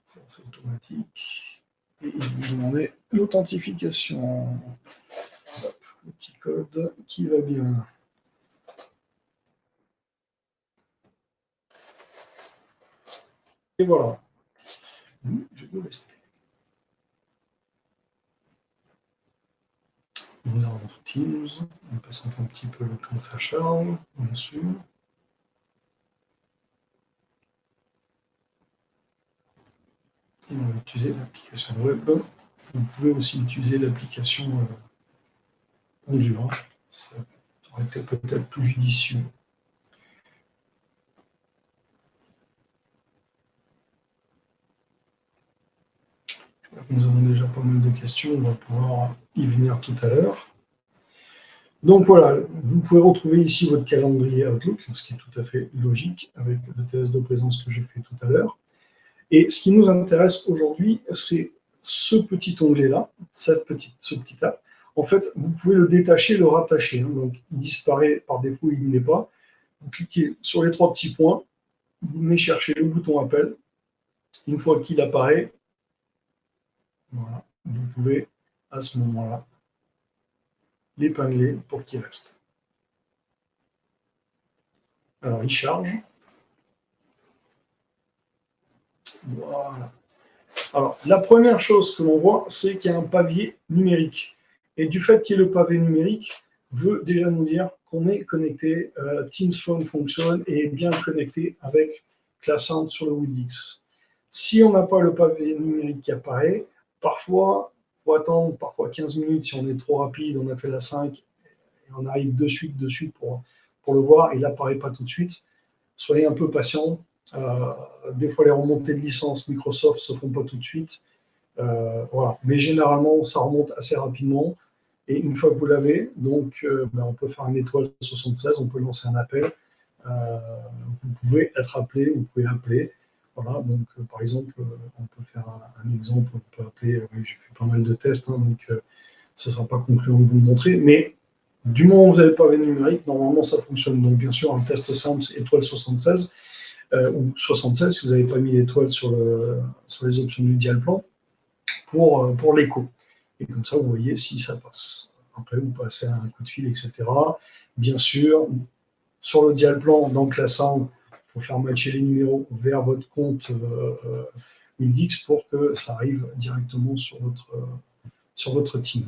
Ça, c'est automatique. Et il vous demandait l'authentification. Le petit code qui va bien. Et voilà. Je vais rester. Nous avons Teams. On passe un petit peu le temps à Charles, bien sûr. Et on va utiliser l'application web. Vous pouvez aussi utiliser l'application Endure. Ça aurait été peut-être plus judicieux. Nous avons déjà pas mal de questions, on va pouvoir y venir tout à l'heure. Donc voilà, vous pouvez retrouver ici votre calendrier Outlook, ce qui est tout à fait logique avec le test de présence que j'ai fait tout à l'heure. Et ce qui nous intéresse aujourd'hui, c'est ce petit onglet-là, ce petit app. En fait, vous pouvez le détacher, le rattacher. Donc, il disparaît par défaut, il n'est pas. Vous cliquez sur les trois petits points, vous venez chercher le bouton appel. Une fois qu'il apparaît, voilà, vous pouvez à ce moment-là l'épingler pour qu'il reste. Alors, il charge. Voilà. Alors, la première chose que l'on voit, c'est qu'il y a un pavé numérique. Et du fait qu'il y ait le pavé numérique, veut déjà nous dire qu'on est connecté, Teams Phone fonctionne et est bien connecté avec ClassSound sur le Wildix. Si on n'a pas le pavé numérique qui apparaît, parfois, il faut attendre parfois 15 minutes si on est trop rapide, on a fait la 5, et on arrive de suite pour le voir, et il n'apparaît pas tout de suite. Soyez un peu patient. Des fois, les remontées de licence Microsoft ne se font pas tout de suite. Voilà. Mais généralement, ça remonte assez rapidement. Et une fois que vous l'avez, donc, on peut faire un étoile 76, on peut lancer un appel. Vous pouvez être appelé, vous pouvez appeler. Voilà, donc par exemple, on peut faire un exemple, on peut appeler, j'ai fait pas mal de tests, donc ce ne sera pas concluant de vous le montrer, mais du moment où vous n'avez pas le numérique, normalement ça fonctionne. Donc bien sûr, un test simple, c'est étoile 76, ou 76 si vous n'avez pas mis l'étoile sur les options du dial plan, pour l'écho. Et comme ça, vous voyez si ça passe. Après, vous passez un coup de fil, etc. Bien sûr, sur le dial plan, dans ClassSound, il faut faire matcher les numéros vers votre compte Wildix pour que ça arrive directement sur votre Teams.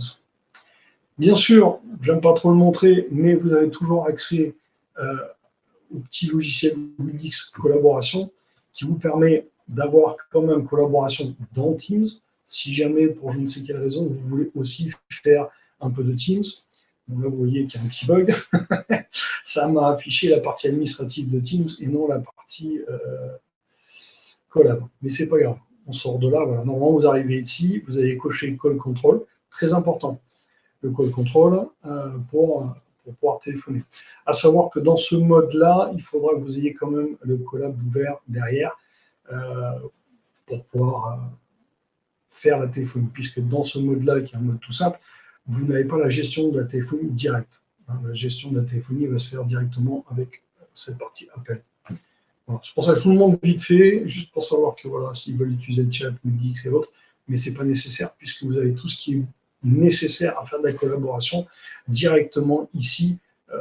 Bien sûr, j'aime pas trop le montrer, mais vous avez toujours accès au petit logiciel Wildix Collaboration qui vous permet d'avoir quand même collaboration dans Teams. Si jamais, pour je ne sais quelle raison, vous voulez aussi faire un peu de Teams, donc là, vous voyez qu'il y a un petit bug. Ça m'a affiché la partie administrative de Teams et non la partie collab. Mais c'est pas grave. On sort de là, voilà. Normalement, vous arrivez ici, vous allez cocher Call Control, très important, le Call Control pour pouvoir téléphoner. À savoir que dans ce mode-là, il faudra que vous ayez quand même le collab ouvert derrière pour pouvoir faire la téléphonie, puisque dans ce mode-là, qui est un mode tout simple, vous n'avez pas la gestion de la téléphonie directe. La gestion de la téléphonie va se faire directement avec cette partie appel. Voilà. C'est pour ça que je vous le montre vite fait, juste pour savoir que voilà, s'ils veulent utiliser le chat, Wildix et autres, mais ce n'est pas nécessaire, puisque vous avez tout ce qui est nécessaire à faire de la collaboration directement ici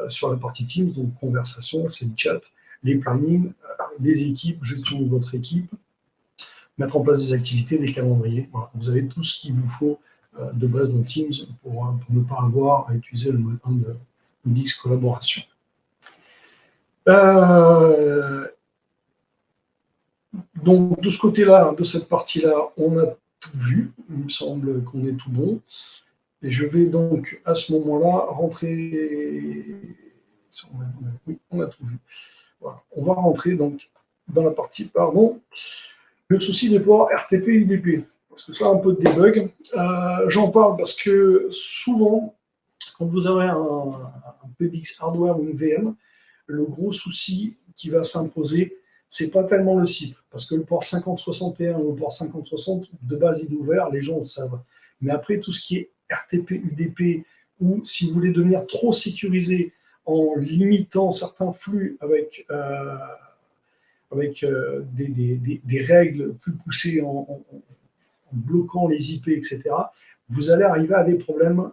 sur la partie Teams, donc conversation, c'est le chat, les plannings, les équipes, gestion de votre équipe, mettre en place des activités, des calendriers. Voilà. Vous avez tout ce qu'il vous faut de base dans Teams pour ne pas avoir à utiliser le mode 1 de Wildix collaboration. Donc, de ce côté-là, de cette partie-là, on a tout vu. Il me semble qu'on est tout bon. Et je vais donc, à ce moment-là, rentrer... Oui, on a tout vu. Voilà. On va rentrer donc dans la partie, pardon, le souci des ports RTP et UDP. Parce que ça, un peu de debug. J'en parle parce que souvent, quand vous avez un PBX hardware ou une VM, le gros souci qui va s'imposer, c'est pas tellement le SIP, parce que le port 5061 ou le port 5060, de base, il est ouvert, les gens le savent. Mais après, tout ce qui est RTP, UDP, ou si vous voulez devenir trop sécurisé en limitant certains flux avec des règles plus poussées en bloquant les IP, etc., vous allez arriver à des problèmes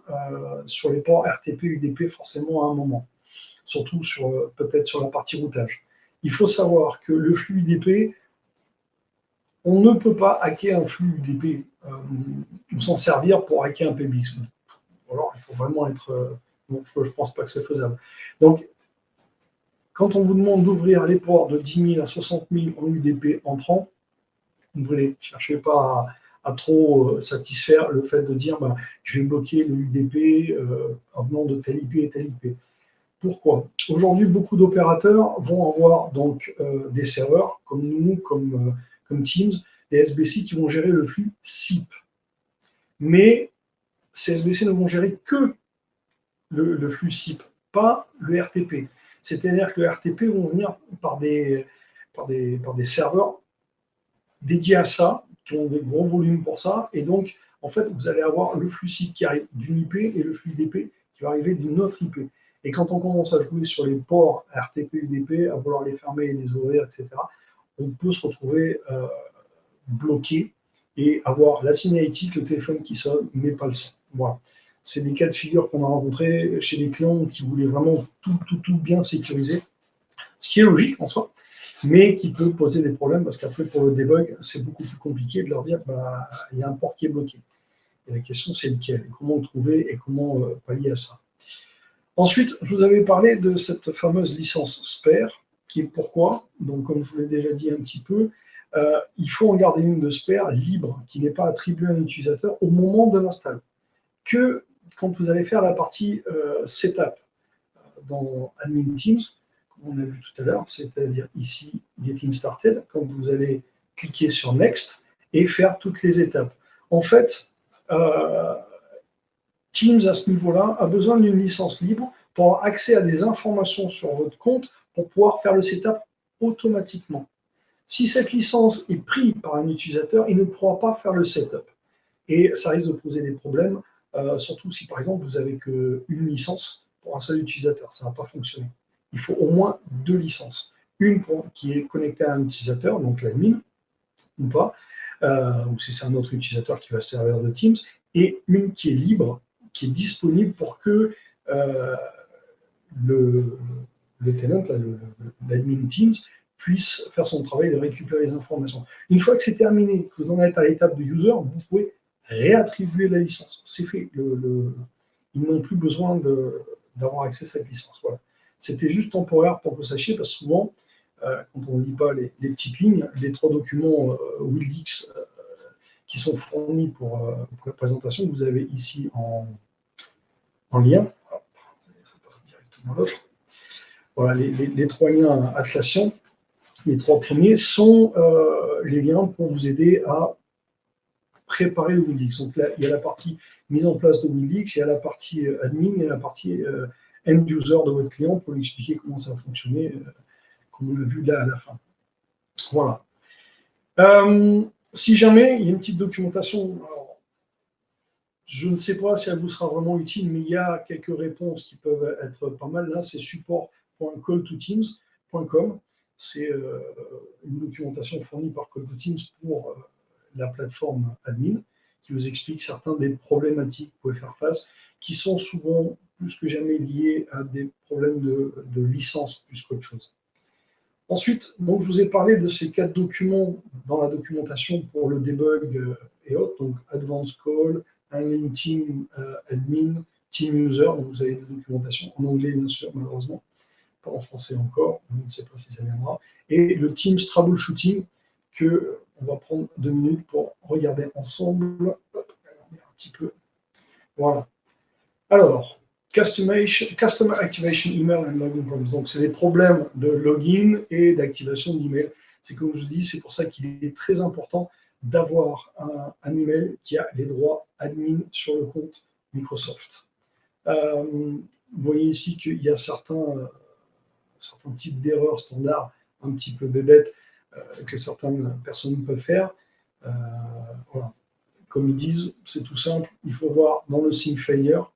sur les ports RTP, UDP forcément à un moment, surtout peut-être sur la partie routage. Il faut savoir que le flux UDP, on ne peut pas hacker un flux UDP ou s'en servir pour hacker un PBX. Alors, il faut vraiment être... bon, je ne pense pas que c'est faisable. Donc, quand on vous demande d'ouvrir les ports de 10 000 à 60 000 en UDP entrant, ouvrez-les. Ne cherchez pas à trop satisfaire le fait de dire bah, je vais bloquer le UDP en venant de tel IP et tel IP. Pourquoi? Aujourd'hui, beaucoup d'opérateurs vont avoir donc des serveurs comme nous, comme Teams, des SBC qui vont gérer le flux SIP. Mais ces SBC ne vont gérer que le flux SIP, pas le RTP. C'est-à-dire que le RTP vont venir par des serveurs dédiés à ça, qui ont des gros volumes pour ça, et donc, en fait, vous allez avoir le flux SIP qui arrive d'une IP et le flux DP qui va arriver d'une autre IP. Et quand on commence à jouer sur les ports RTP, UDP, à vouloir les fermer et les ouvrir, etc., on peut se retrouver bloqué et avoir la signalétique, le téléphone qui sonne, mais pas le son. Voilà. C'est des cas de figure qu'on a rencontrés chez des clients qui voulaient vraiment tout bien sécuriser, ce qui est logique en soi, mais qui peut poser des problèmes parce qu'après, pour le debug, c'est beaucoup plus compliqué de leur dire bah, il y a un port qui est bloqué. Et la question, c'est lequel, et comment le trouver et comment pallier à ça. Ensuite, je vous avais parlé de cette fameuse licence spare, qui est pourquoi, donc comme je vous l'ai déjà dit un petit peu, il faut en garder une de spare libre, qui n'est pas attribuée à un utilisateur au moment de l'install. Que quand vous allez faire la partie setup dans Admin Teams, comme on a vu tout à l'heure, c'est-à-dire ici, Getting Started, quand vous allez cliquer sur Next et faire toutes les étapes. En fait, Teams, à ce niveau-là, a besoin d'une licence libre pour avoir accès à des informations sur votre compte pour pouvoir faire le setup automatiquement. Si cette licence est prise par un utilisateur, il ne pourra pas faire le setup. Et ça risque de poser des problèmes, surtout si, par exemple, vous n'avez qu'une licence pour un seul utilisateur. Ça ne va pas fonctionner. Il faut au moins 2 licences. Une qui est connectée à un utilisateur, donc l'admin, ou pas, ou si c'est un autre utilisateur qui va se servir de Teams, et une qui est libre, qui est disponible pour que le tenant, l'admin Teams, puisse faire son travail de récupérer les informations. Une fois que c'est terminé, que vous en êtes à l'étape de user, vous pouvez réattribuer la licence. C'est fait. Ils n'ont plus besoin d'avoir accès à cette licence. Voilà. C'était juste temporaire pour que vous sachiez, parce que souvent, quand on ne lit pas les petites lignes, les 3 documents Wildix qui sont fournis pour la présentation que vous avez ici en lien. Ça passe directement à l'autre. Voilà, les 3 liens Atlassian, les 3 premiers sont les liens pour vous aider à préparer le WildX. Donc là, il y a la partie mise en place de WildX, il y a la partie admin, il y a la partie end-user de votre client pour lui expliquer comment ça va fonctionner, comme on l'a vu là à la fin. Voilà. Si jamais, il y a une petite documentation. Alors, je ne sais pas si elle vous sera vraiment utile, mais il y a quelques réponses qui peuvent être pas mal. Là, c'est support.calltoteams.com. C'est une documentation fournie par Call2Teams pour la plateforme admin qui vous explique certains des problématiques que vous pouvez faire face, qui sont souvent plus que jamais liées à des problèmes de licence plus qu'autre chose. Ensuite, donc, je vous ai parlé de ces 4 documents dans la documentation pour le debug et autres, donc Advanced Call, Handling Team Admin, Team User, donc vous avez des documentations en anglais bien sûr, malheureusement, pas en français encore, je ne sais pas si ça viendra, et le Teams Troubleshooting que on va prendre 2 minutes pour regarder ensemble. Hop, un petit peu. Voilà. Alors, Customer Activation Email and Login Problems. Donc, c'est des problèmes de login et d'activation d'email. C'est comme je vous dis, c'est pour ça qu'il est très important d'avoir un email qui a les droits admin sur le compte Microsoft. Vous voyez ici qu'il y a certains types d'erreurs standards un petit peu bébêtes que certaines personnes peuvent faire. Voilà. Comme ils disent, c'est tout simple. Il faut voir dans le sync failure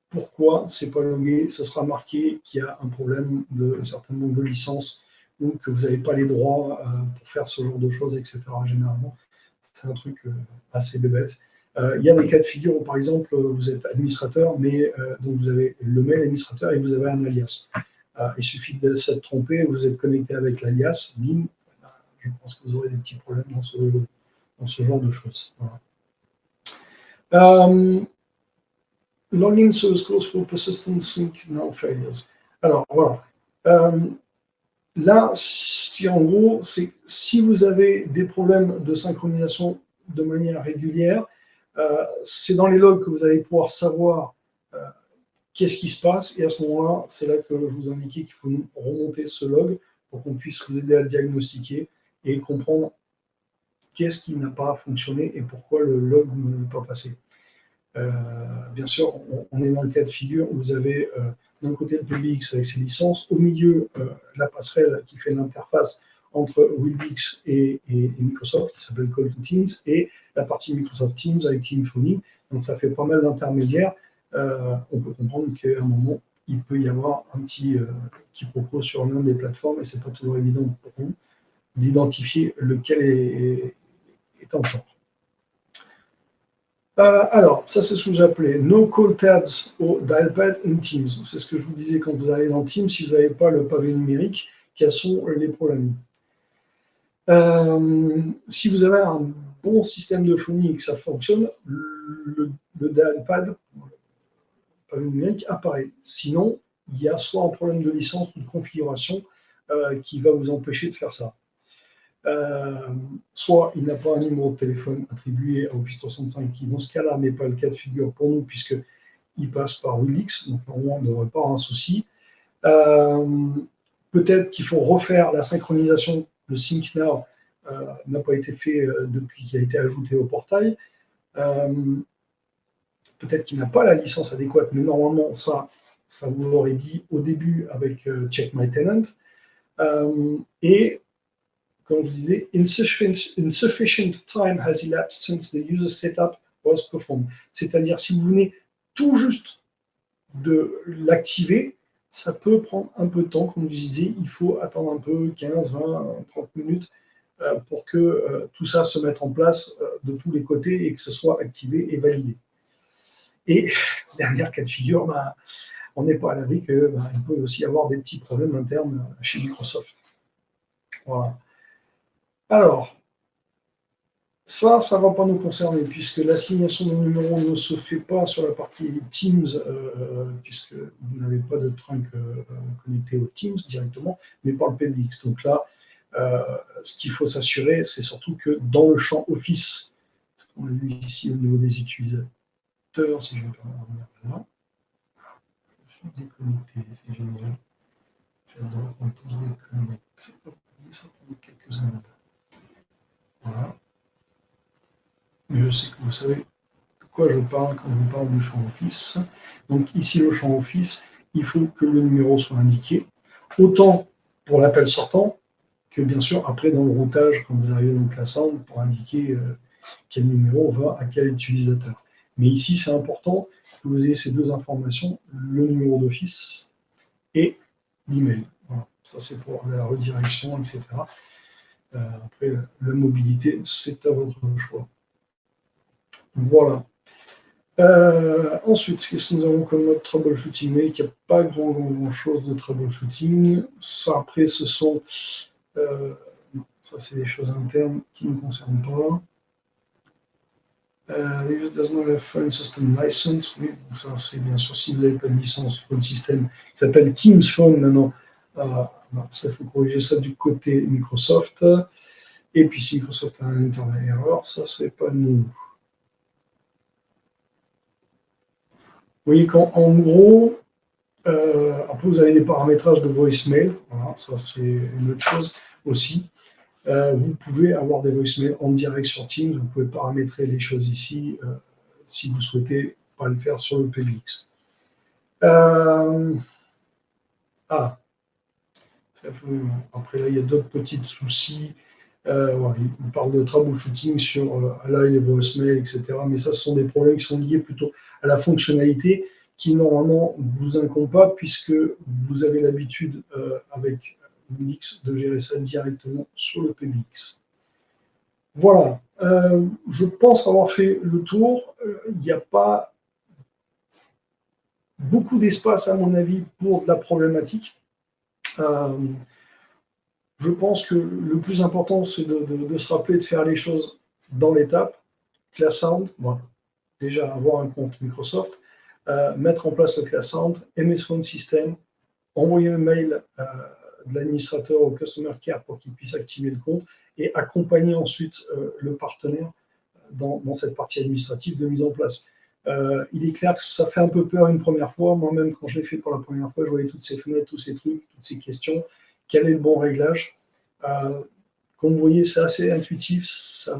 pourquoi c'est pas logué. Ça sera marqué qu'il y a un problème de certainement de licence ou que vous n'avez pas les droits pour faire ce genre de choses, etc. Généralement, c'est un truc assez bébête. Il y a des cas de figure où, par exemple, vous êtes administrateur, mais donc vous avez le mail administrateur et vous avez un alias. Il suffit de s'être trompé, vous êtes connecté avec l'alias, bim, je pense que vous aurez des petits problèmes dans ce genre de choses. Voilà. Login source calls for persistent sync now failures. Alors voilà. Là, en gros, c'est si vous avez des problèmes de synchronisation de manière régulière, c'est dans les logs que vous allez pouvoir savoir qu'est-ce qui se passe. Et à ce moment-là, c'est là que je vous indiquais qu'il faut remonter ce log pour qu'on puisse vous aider à le diagnostiquer et comprendre qu'est-ce qui n'a pas fonctionné et pourquoi le log ne veut pas passer. Bien sûr, on est dans le cas de figure où vous avez d'un côté le PBX avec ses licences, au milieu la passerelle qui fait l'interface entre WildX et Microsoft, qui s'appelle Call2Teams, et la partie Microsoft Teams avec Teamphony. Donc ça fait pas mal d'intermédiaires. On peut comprendre qu'à un moment, il peut y avoir un petit quiproquo sur l'une des plateformes, et c'est pas toujours évident pour nous d'identifier lequel est en tort. Alors, ça c'est ce que j'appelais No Call Tabs au Dialpad in Teams. C'est ce que je vous disais quand vous allez dans Teams, si vous n'avez pas le pavé numérique, quels sont les problèmes. Si vous avez un bon système de phonie et que ça fonctionne, le Dialpad, le pavé numérique, apparaît. Sinon, il y a soit un problème de licence ou de configuration qui va vous empêcher de faire ça. Soit il n'a pas un numéro de téléphone attribué à Office 365, qui dans ce cas-là n'est pas le cas de figure pour nous, puisqu'il passe par WildX, donc normalement on ne devrait pas avoir un souci. Peut-être qu'il faut refaire la synchronisation, le Sync Now n'a pas été fait depuis qu'il a été ajouté au portail. Peut-être qu'il n'a pas la licence adéquate, mais normalement ça vous l'aurait dit au début avec Check My Tenant. Et comme je disais, insufficient time has elapsed since the user setup was performed. C'est-à-dire, si vous venez tout juste de l'activer, ça peut prendre un peu de temps. Comme je disais, il faut attendre un peu, 15, 20, 30 minutes, pour que tout ça se mette en place de tous les côtés et que ce soit activé et validé. Et dernière cas de figure, on n'est pas à l'abri qu'il peut aussi y avoir des petits problèmes internes chez Microsoft. Voilà. Alors, ça ne va pas nous concerner, puisque l'assignation de numéro ne se fait pas sur la partie Teams, puisque vous n'avez pas de trunk connecté au Teams directement, mais par le PBX. Donc là, ce qu'il faut s'assurer, c'est surtout que dans le champ Office, ce qu'on a vu ici au niveau des utilisateurs, si je vais faire là, je suis déconnecté, c'est génial. J'adore quand on se déconnecte. Ça prend quelques secondes. Voilà. Mais je sais que vous savez de quoi je parle quand je vous parle du champ Office. Donc ici, le champ Office, il faut que le numéro soit indiqué, autant pour l'appel sortant que bien sûr après dans le routage, quand vous arrivez dans le ClassSound, pour indiquer quel numéro va à quel utilisateur. Mais ici, c'est important que vous ayez ces deux informations, le numéro d'Office et l'email. Voilà. Ça, c'est pour la redirection, etc. Après, la mobilité, c'est à votre choix. Voilà. Ensuite, qu'est-ce que nous avons comme mode troubleshooting? Mais il n'y a pas grand chose de troubleshooting. Ça, après, ce sont... non, ça, c'est des choses internes qui ne me concernent pas. The user does not have phone system license. Oui, donc ça, c'est bien sûr si vous n'avez pas de licence phone system, qui s'appelle Teams Phone maintenant. Non, ça, il faut corriger ça du côté Microsoft. Et puis, si Microsoft a un internal error, ça, c'est pas nous. Vous voyez qu'en gros, après, vous avez des paramétrages de voicemail. Voilà, ça, c'est une autre chose aussi. Vous pouvez avoir des voicemails en direct sur Teams. Vous pouvez paramétrer les choses ici si vous souhaitez pas le faire sur le PBX. Après, là, il y a d'autres petits soucis. Ouais, il parle de troubleshooting sur les voicemails, etc. Mais ça, ce sont des problèmes qui sont liés plutôt à la fonctionnalité qui, normalement, vous incombent pas puisque vous avez l'habitude, avec Unix, de gérer ça directement sur le PBX. Voilà. Je pense avoir fait le tour. Il n'y a pas beaucoup d'espace, à mon avis, pour de la problématique. Je pense que le plus important, c'est de se rappeler de faire les choses dans l'étape. ClassSound, voilà. Déjà avoir un compte Microsoft, mettre en place le ClassSound, MS Phone System, envoyer un mail de l'administrateur au Customer Care pour qu'il puisse activer le compte et accompagner ensuite le partenaire dans cette partie administrative de mise en place. Il est clair que ça fait un peu peur une première fois. Moi-même, quand je l'ai fait pour la première fois, je voyais toutes ces fenêtres, tous ces trucs, toutes ces questions. Quel est le bon réglage? Comme vous voyez, c'est assez intuitif, ça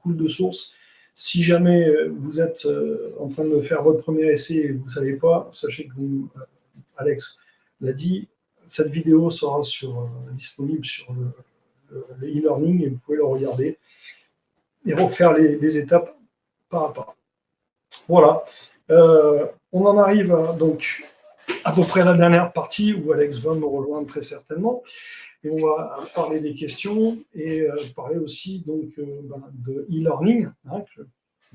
coule de source. Si jamais vous êtes en train de faire votre premier essai et vous ne savez pas, sachez que vous, Alex l'a dit, cette vidéo sera disponible sur le e-learning et vous pouvez le regarder et refaire les étapes pas à pas. Voilà. On en arrive donc à peu près à la dernière partie où Alex va me rejoindre très certainement. Et on va parler des questions et parler aussi donc, de e-learning. Hein, je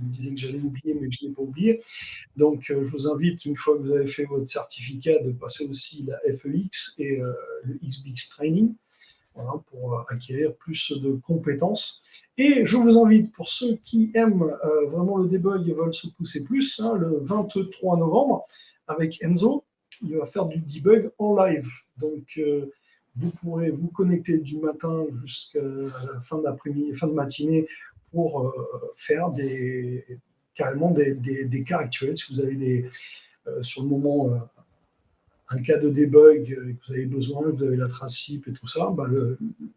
me disais que j'allais oublier, mais je ne l'ai pas oublié. Donc, je vous invite, une fois que vous avez fait votre certificat, de passer aussi la FEX et le XBX Training, voilà, pour acquérir plus de compétences. Et je vous invite, pour ceux qui aiment vraiment le debug et veulent se pousser plus, hein, le 23 novembre, avec Enzo, il va faire du debug en live. Donc, vous pourrez vous connecter du matin jusqu'à la fin d'après-midi, fin de matinée, pour faire carrément des cas actuels. Si vous avez sur le moment un cas de debug que vous avez besoin, vous avez la trace zip et tout ça,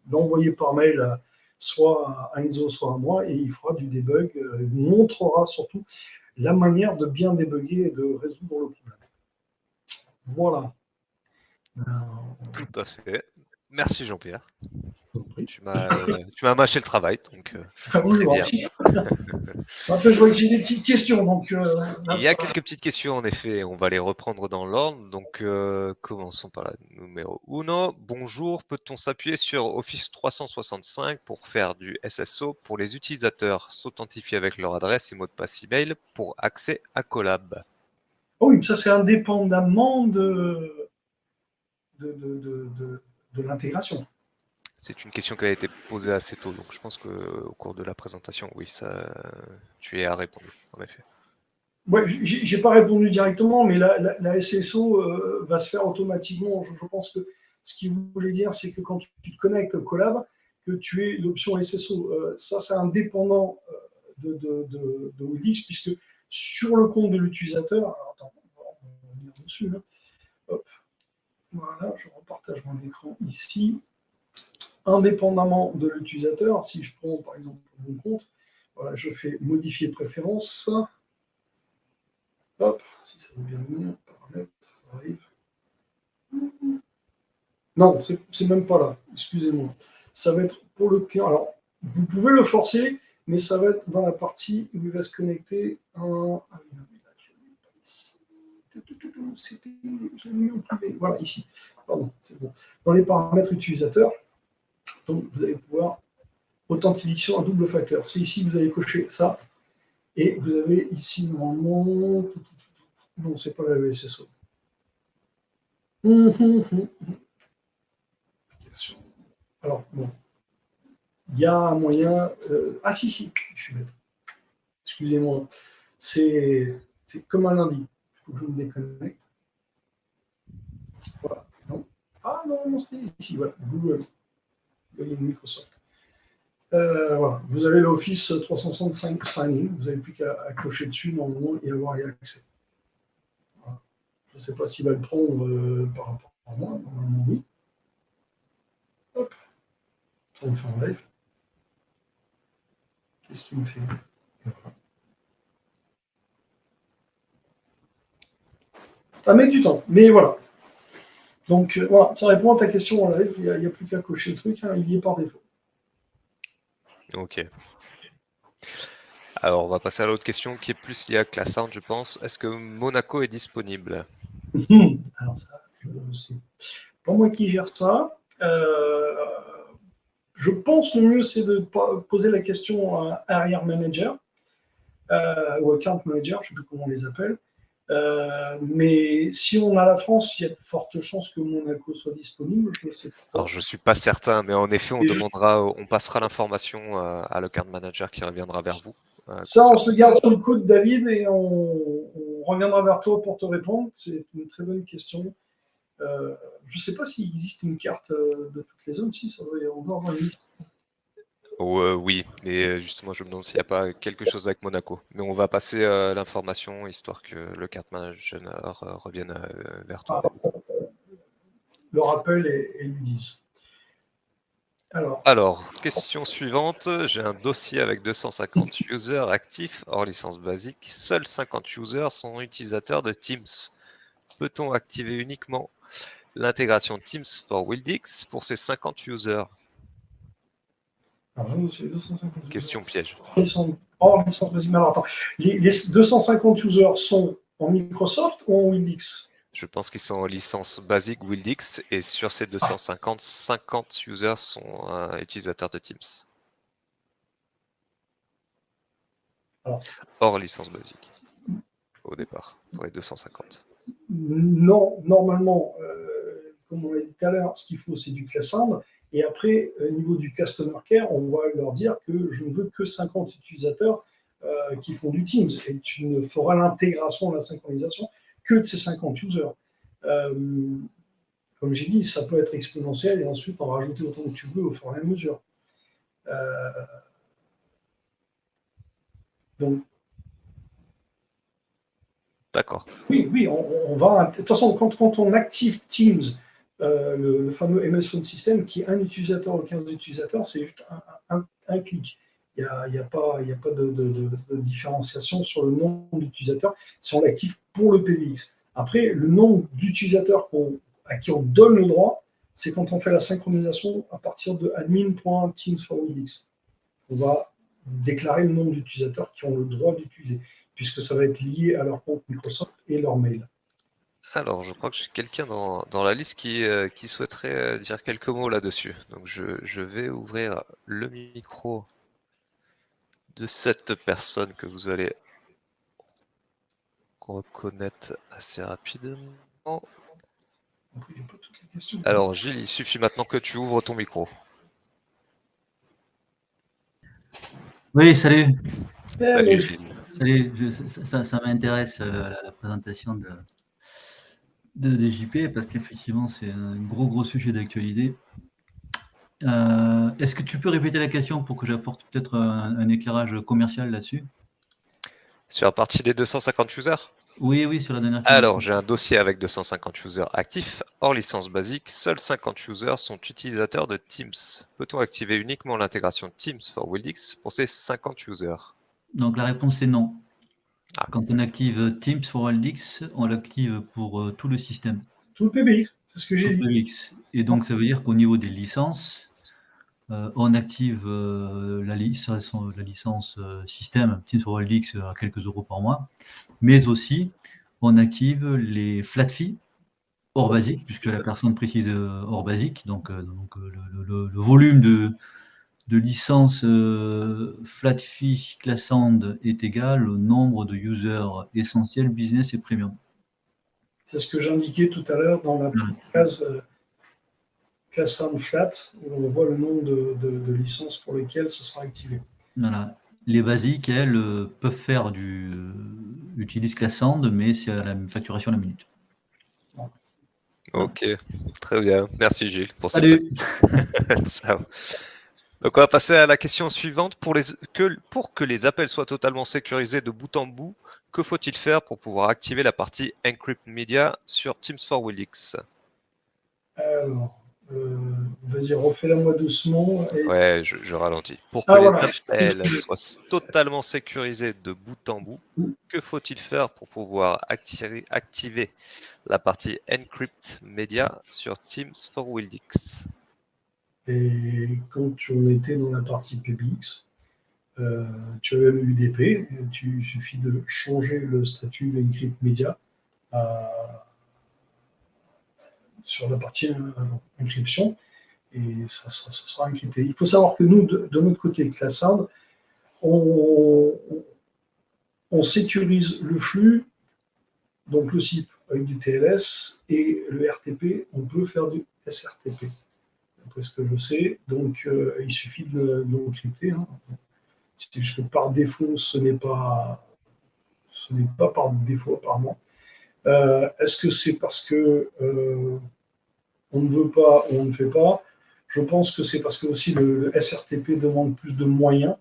l'envoyer par mail soit à Enzo, soit à moi, et il fera du debug, il vous montrera surtout la manière de bien débugger et de résoudre le problème. Voilà. Tout à fait. Merci Jean-Pierre. Oui. Tu m'as mâché le travail, donc Oui, très bien. Après, je vois que j'ai des petites questions. Donc, Il y a quelques petites questions en effet, on va les reprendre dans l'ordre. Donc commençons par la numéro 1. Bonjour, peut-on s'appuyer sur Office 365 pour faire du SSO pour les utilisateurs, s'authentifier avec leur adresse et mot de passe email pour accès à Collab? Oh oui, ça c'est indépendamment de l'intégration. C'est une question qui a été posée assez tôt, donc je pense qu'au cours de la présentation, oui, ça, tu y as répondu, en effet. Ouais, j'ai pas répondu directement, mais la SSO va se faire automatiquement. Je pense que ce qu'il voulait dire, c'est que quand tu te connectes au Collab, que tu aies l'option SSO. Ça, c'est indépendant de Wildix, puisque sur le compte de l'utilisateur, attends, on va venir dessus. Hein. Hop, voilà, je repartage mon écran ici. Indépendamment de l'utilisateur, si je prends par exemple mon compte, Voilà, je fais modifier préférences. Hop, si ça veut bien venir, paramètres, arrive. Non, c'est même pas là, excusez-moi. Ça va être pour le client. Alors, vous pouvez le forcer, mais ça va être dans la partie où il va se connecter en. Ah, oui, là, je l'ai pas ici. Je l'ai mis en privé. Voilà, ici. Pardon, c'est bon. Dans les paramètres utilisateurs, donc vous allez pouvoir authentification à double facteur. C'est ici que vous allez cocher ça. Et vous avez ici normalement. Non, c'est pas la ESSO. Alors, bon. Il y a un moyen. Ah, si, je suis bête. Excusez-moi. C'est comme un lundi. Il faut que je me déconnecte. Voilà. Non. Ah non, c'est ici. Voilà. Google. Microsoft. Voilà. Vous avez l'Office 365 Sign-in. Vous n'avez plus qu'à cocher dessus normalement et avoir y accès. Voilà. Je ne sais pas s'il va le prendre par rapport à moi. Normalement, oui. Hop. On fait en live. Qu'est-ce qu'il me fait? Ça met du temps, mais voilà. Donc voilà, ça répond à ta question en live. Il n'y a plus qu'à cocher le truc, hein, il y est par défaut. Ok. Alors, on va passer à l'autre question qui est plus liée à ClassOut, je pense. Est-ce que Monaco est disponible? Alors ça, je sais. Pour moi qui gère ça, je pense le mieux c'est de poser la question à arrière manager ou account manager, je ne sais plus comment on les appelle. Mais si on a la France, il y a de fortes chances que Monaco soit disponible. Je ne sais pas. Alors, je suis pas certain, mais en effet, on passera l'information à l'account manager qui reviendra vers vous. Ça, on se le garde sur le coude, David, et on reviendra vers toi pour te répondre. C'est une très bonne question. Je ne sais pas s'il existe une carte de toutes les zones. Si, ça doit y avoir une liste. Oui, mais justement, je me demande s'il n'y a pas quelque chose avec Monaco. Mais on va passer l'information, histoire que le card manager revienne vers toi, David. Le rappel et lui disent. Alors, question suivante. J'ai un dossier avec 250 users actifs hors licence basique. Seuls 50 users sont utilisateurs de Teams. Peut-on activer uniquement l'intégration Teams for Wildix pour ces 50 users? Alors, c'est 250 Question piège. hors licence basique. Alors, attends. Les 250 users sont en Microsoft ou en Wildix? Je pense qu'ils sont en licence basique Wildix et sur ces 250, 50 users sont utilisateurs de Teams. Alors, hors licence basique au départ pour les 250. Non, normalement, comme on l'a dit tout à l'heure, ce qu'il faut, c'est du classing. Et après, au niveau du customer care, on va leur dire que je ne veux que 50 utilisateurs qui font du Teams. Et tu ne feras l'intégration, la synchronisation que de ces 50 users. Comme j'ai dit, ça peut être exponentiel et ensuite en rajouter autant que tu veux au fur et à mesure. Donc, d'accord. Oui, on va. De toute façon, quand on active Teams, le fameux MS Phone System, qui est un utilisateur ou 15 utilisateurs, c'est juste un clic. Il n'y a pas de différenciation sur le nombre d'utilisateurs si on l'active pour le PBX. Après, le nombre d'utilisateurs à qui on donne le droit, c'est quand on fait la synchronisation à partir de admin.teams4wx. On va déclarer le nombre d'utilisateurs qui ont le droit d'utiliser, puisque ça va être lié à leur compte Microsoft et leur mail. Alors, je crois que j'ai quelqu'un dans la liste qui souhaiterait dire quelques mots là-dessus. Donc, je vais ouvrir le micro de cette personne que vous allez reconnaître assez rapidement. Alors, Gilles, il suffit maintenant que tu ouvres ton micro. Oui, salut. Salut Gilles. Salut, ça m'intéresse la présentation de JP parce qu'effectivement c'est un gros sujet d'actualité. Est-ce que tu peux répéter la question pour que j'apporte peut-être un éclairage commercial là-dessus? Sur la partie des 250 users? Oui, sur la dernière question. Alors, j'ai un dossier avec 250 users actifs. Hors licence basique, seuls 50 users sont utilisateurs de Teams. Peut-on activer uniquement l'intégration Teams for Wildix pour ces 50 users? Donc la réponse est non. Ah. Quand on active Teams for WorldX, on l'active pour tout le système. Tout le PBX, c'est ce que j'ai dit. PBX. Et donc ça veut dire qu'au niveau des licences, on active la licence système Teams for WorldX à quelques euros par mois, mais aussi on active les flat fees hors basique, puisque la personne précise hors basique, donc le volume de licences flat fee classantes est égal au nombre de users essentiels, business et premium. C'est ce que j'indiquais tout à l'heure dans la case classant flat, où on voit le nombre de licences pour lesquelles ce sera activé. Voilà. Les basiques, elles, peuvent faire utilisent Classand, mais c'est à la facturation à la minute. Ok, très bien. Merci Gilles pour ces Salut. Ciao. Donc on va passer à la question suivante. Pour que les appels soient totalement sécurisés de bout en bout, que faut-il faire pour pouvoir activer la partie Encrypt Media sur Teams for Wildix? Alors, vas-y, refais-la-moi doucement. Ouais, je ralentis. Pour que Ah, les voilà. appels soient totalement sécurisés de bout en bout, que faut-il faire pour pouvoir activer la partie Encrypt Media sur Teams for Wildix? Et quand on était dans la partie PBX, tu avais le UDP, il suffit de changer le statut de Encrypt Media sur la partie encryption, et ça sera encrypté. Il faut savoir que nous, de notre côté, Classard, on sécurise le flux, donc le SIP avec du TLS, et le RTP, on peut faire du SRTP, d'après ce que je sais. Donc, il suffit de l'encrypter. Hein. C'est juste que par défaut, ce n'est pas par défaut apparemment. Est-ce que c'est parce que on ne veut pas ou on ne fait pas? Je pense que c'est parce que aussi le SRTP demande plus de moyens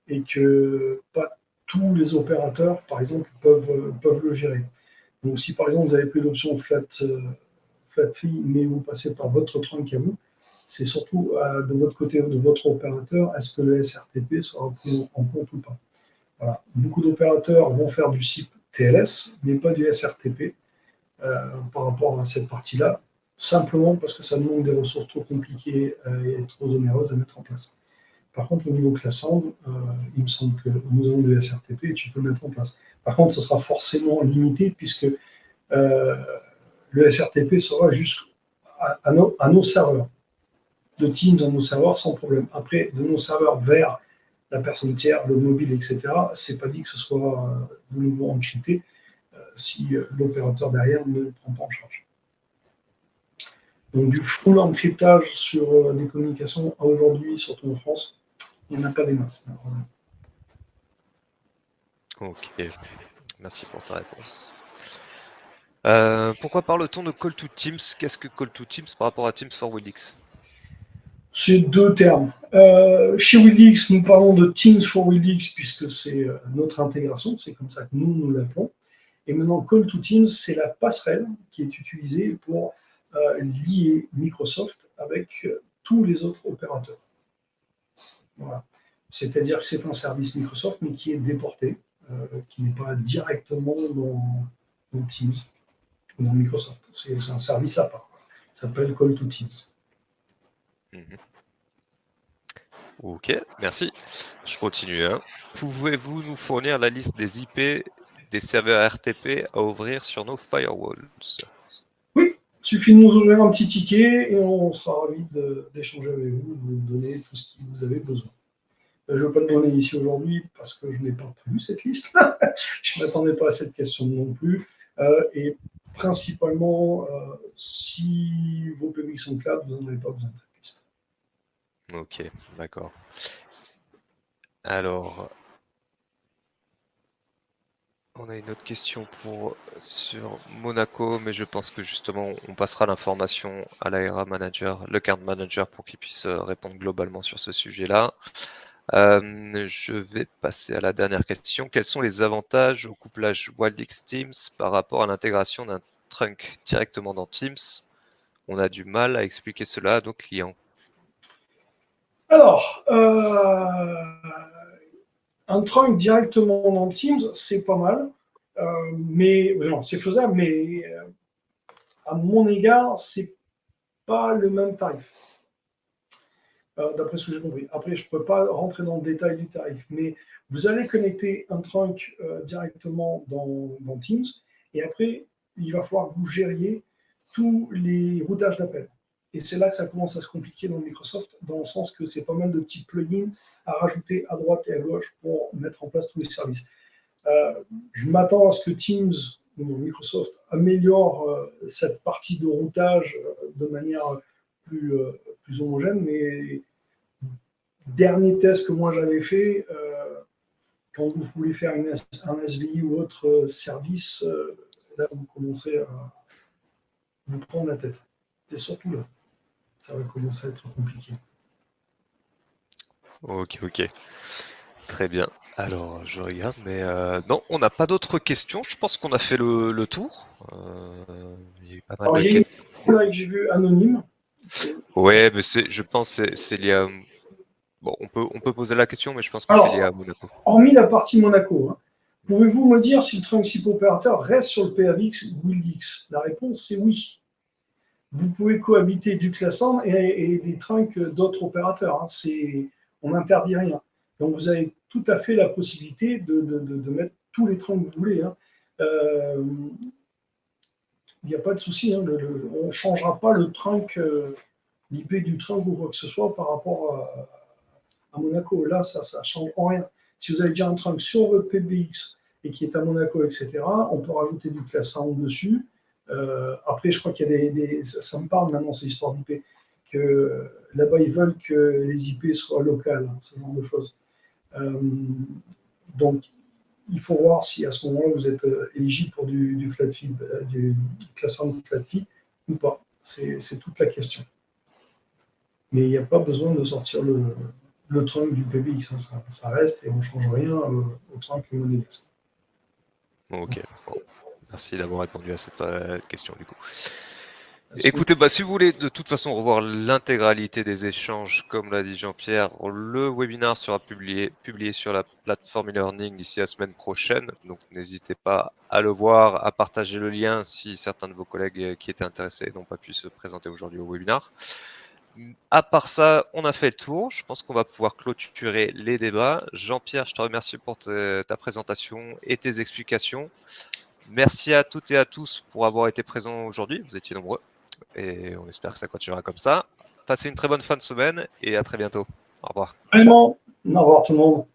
et que pas tous les opérateurs, par exemple, peuvent le gérer. Donc si par exemple vous n'avez plus l'option flat fee, mais vous passez par votre trunk à vous, c'est surtout de votre côté, de votre opérateur, est-ce que le SRTP sera pris en compte ou pas. Voilà. Beaucoup d'opérateurs vont faire du SIP TLS, mais pas du SRTP par rapport à cette partie-là, simplement parce que ça demande des ressources trop compliquées et trop onéreuses à mettre en place. Par contre, au niveau classant, il me semble que nous avons du SRTP et tu peux le mettre en place. Par contre, ce sera forcément limité puisque le SRTP sera jusqu'à nos serveurs. De Teams à nos serveurs sans problème. Après, de nos serveurs vers la personne tiers, le mobile, etc., c'est pas dit que ce soit de nouveau encrypté si l'opérateur derrière ne le prend pas en charge. Donc du full encryptage sur des communications aujourd'hui, surtout en France, il n'y en a pas des masses. Ok, merci pour ta réponse. Pourquoi parle-t-on de Call to Teams? Qu'est-ce que Call to Teams par rapport à Teams for Wildix? C'est deux termes. Chez Wildix, nous parlons de Teams for Wildix puisque c'est notre intégration, c'est comme ça que nous l'appelons. Et maintenant, Call to Teams, c'est la passerelle qui est utilisée pour lier Microsoft avec tous les autres opérateurs. Voilà. C'est-à-dire que c'est un service Microsoft, mais qui est déporté, qui n'est pas directement dans Teams ou dans Microsoft. C'est un service à part. Ça s'appelle Call to Teams. Mmh. Ok, merci. Je continue. Hein. Pouvez-vous nous fournir la liste des IP des serveurs RTP à ouvrir sur nos firewalls? Oui, il suffit de nous ouvrir un petit ticket et on sera ravis d'échanger avec vous, de vous donner tout ce que vous avez besoin. Je ne veux pas le donner ici aujourd'hui parce que je n'ai pas prévu cette liste. Je ne m'attendais pas à cette question non plus. Et principalement, si vos publics sont cloud, vous n'en avez pas besoin de cette liste. Ok, d'accord. Alors, on a une autre question sur Monaco, mais je pense que justement, on passera l'information à l'ARA manager, le card manager, pour qu'il puisse répondre globalement sur ce sujet-là. Je vais passer à la dernière question. Quels sont les avantages au couplage WildX Teams par rapport à l'intégration d'un trunk directement dans Teams? On a du mal à expliquer cela à nos clients. Alors, un trunk directement dans Teams, c'est pas mal. Mais non, c'est faisable, mais à mon égard, c'est pas le même tarif. D'après ce que j'ai compris. Après, je ne peux pas rentrer dans le détail du tarif, mais vous allez connecter un trunk directement dans Teams, et après, il va falloir que vous gériez tous les routages d'appel. Et c'est là que ça commence à se compliquer dans Microsoft, dans le sens que c'est pas mal de petits plugins à rajouter à droite et à gauche pour mettre en place tous les services. Je m'attends à ce que Teams, Microsoft, améliore cette partie de routage de manière plus homogène, mais dernier test que moi j'avais fait, quand vous voulez faire un SVI ou autre service, là vous commencez à vous prendre la tête. C'est surtout là. Ça va commencer à être compliqué. Ok. Très bien. Alors, je regarde, mais non, on n'a pas d'autres questions. Je pense qu'on a fait le tour. Il y a eu pas mal de questions. Il y a une que j'ai vu anonyme. Ouais, mais je pense que c'est lié à... Bon, on peut poser la question, mais je pense que c'est lié à Monaco. Hormis la partie Monaco, pouvez-vous me dire si le trunk SIP opérateur reste sur le PAVX ou WildX? La réponse, c'est oui. Vous pouvez cohabiter du classant et des trunks d'autres opérateurs. On n'interdit rien. Donc vous avez tout à fait la possibilité de mettre tous les trunks que vous voulez. Il n'y a pas de souci. On ne changera pas le trunk, l'IP du trunk ou quoi que ce soit par rapport à Monaco. Là, ça ne change en rien. Si vous avez déjà un trunk sur votre PBX et qui est à Monaco, etc., on peut rajouter du classant dessus. Après, je crois qu'il y a ça me parle maintenant, ces histoires d'IP, que là-bas, ils veulent que les IP soient locales, ce genre de choses. Donc, il faut voir si à ce moment-là, vous êtes éligible pour du flat fee, du classant de flat fee ou pas. C'est toute la question. Mais il n'y a pas besoin de sortir le trunk du PBX. Ça reste et on ne change rien au trunk modéliste. Ok. Bon. Merci d'avoir répondu à cette question du coup. Écoutez, si vous voulez de toute façon revoir l'intégralité des échanges, comme l'a dit Jean-Pierre, le webinaire sera publié sur la plateforme e-learning d'ici la semaine prochaine. Donc n'hésitez pas à le voir, à partager le lien si certains de vos collègues qui étaient intéressés n'ont pas pu se présenter aujourd'hui au webinaire. À part ça, on a fait le tour. Je pense qu'on va pouvoir clôturer les débats. Jean-Pierre, je te remercie pour ta présentation et tes explications. Merci à toutes et à tous pour avoir été présents aujourd'hui. Vous étiez nombreux et on espère que ça continuera comme ça. Passez une très bonne fin de semaine et à très bientôt. Au revoir. Vraiment, au revoir tout le monde.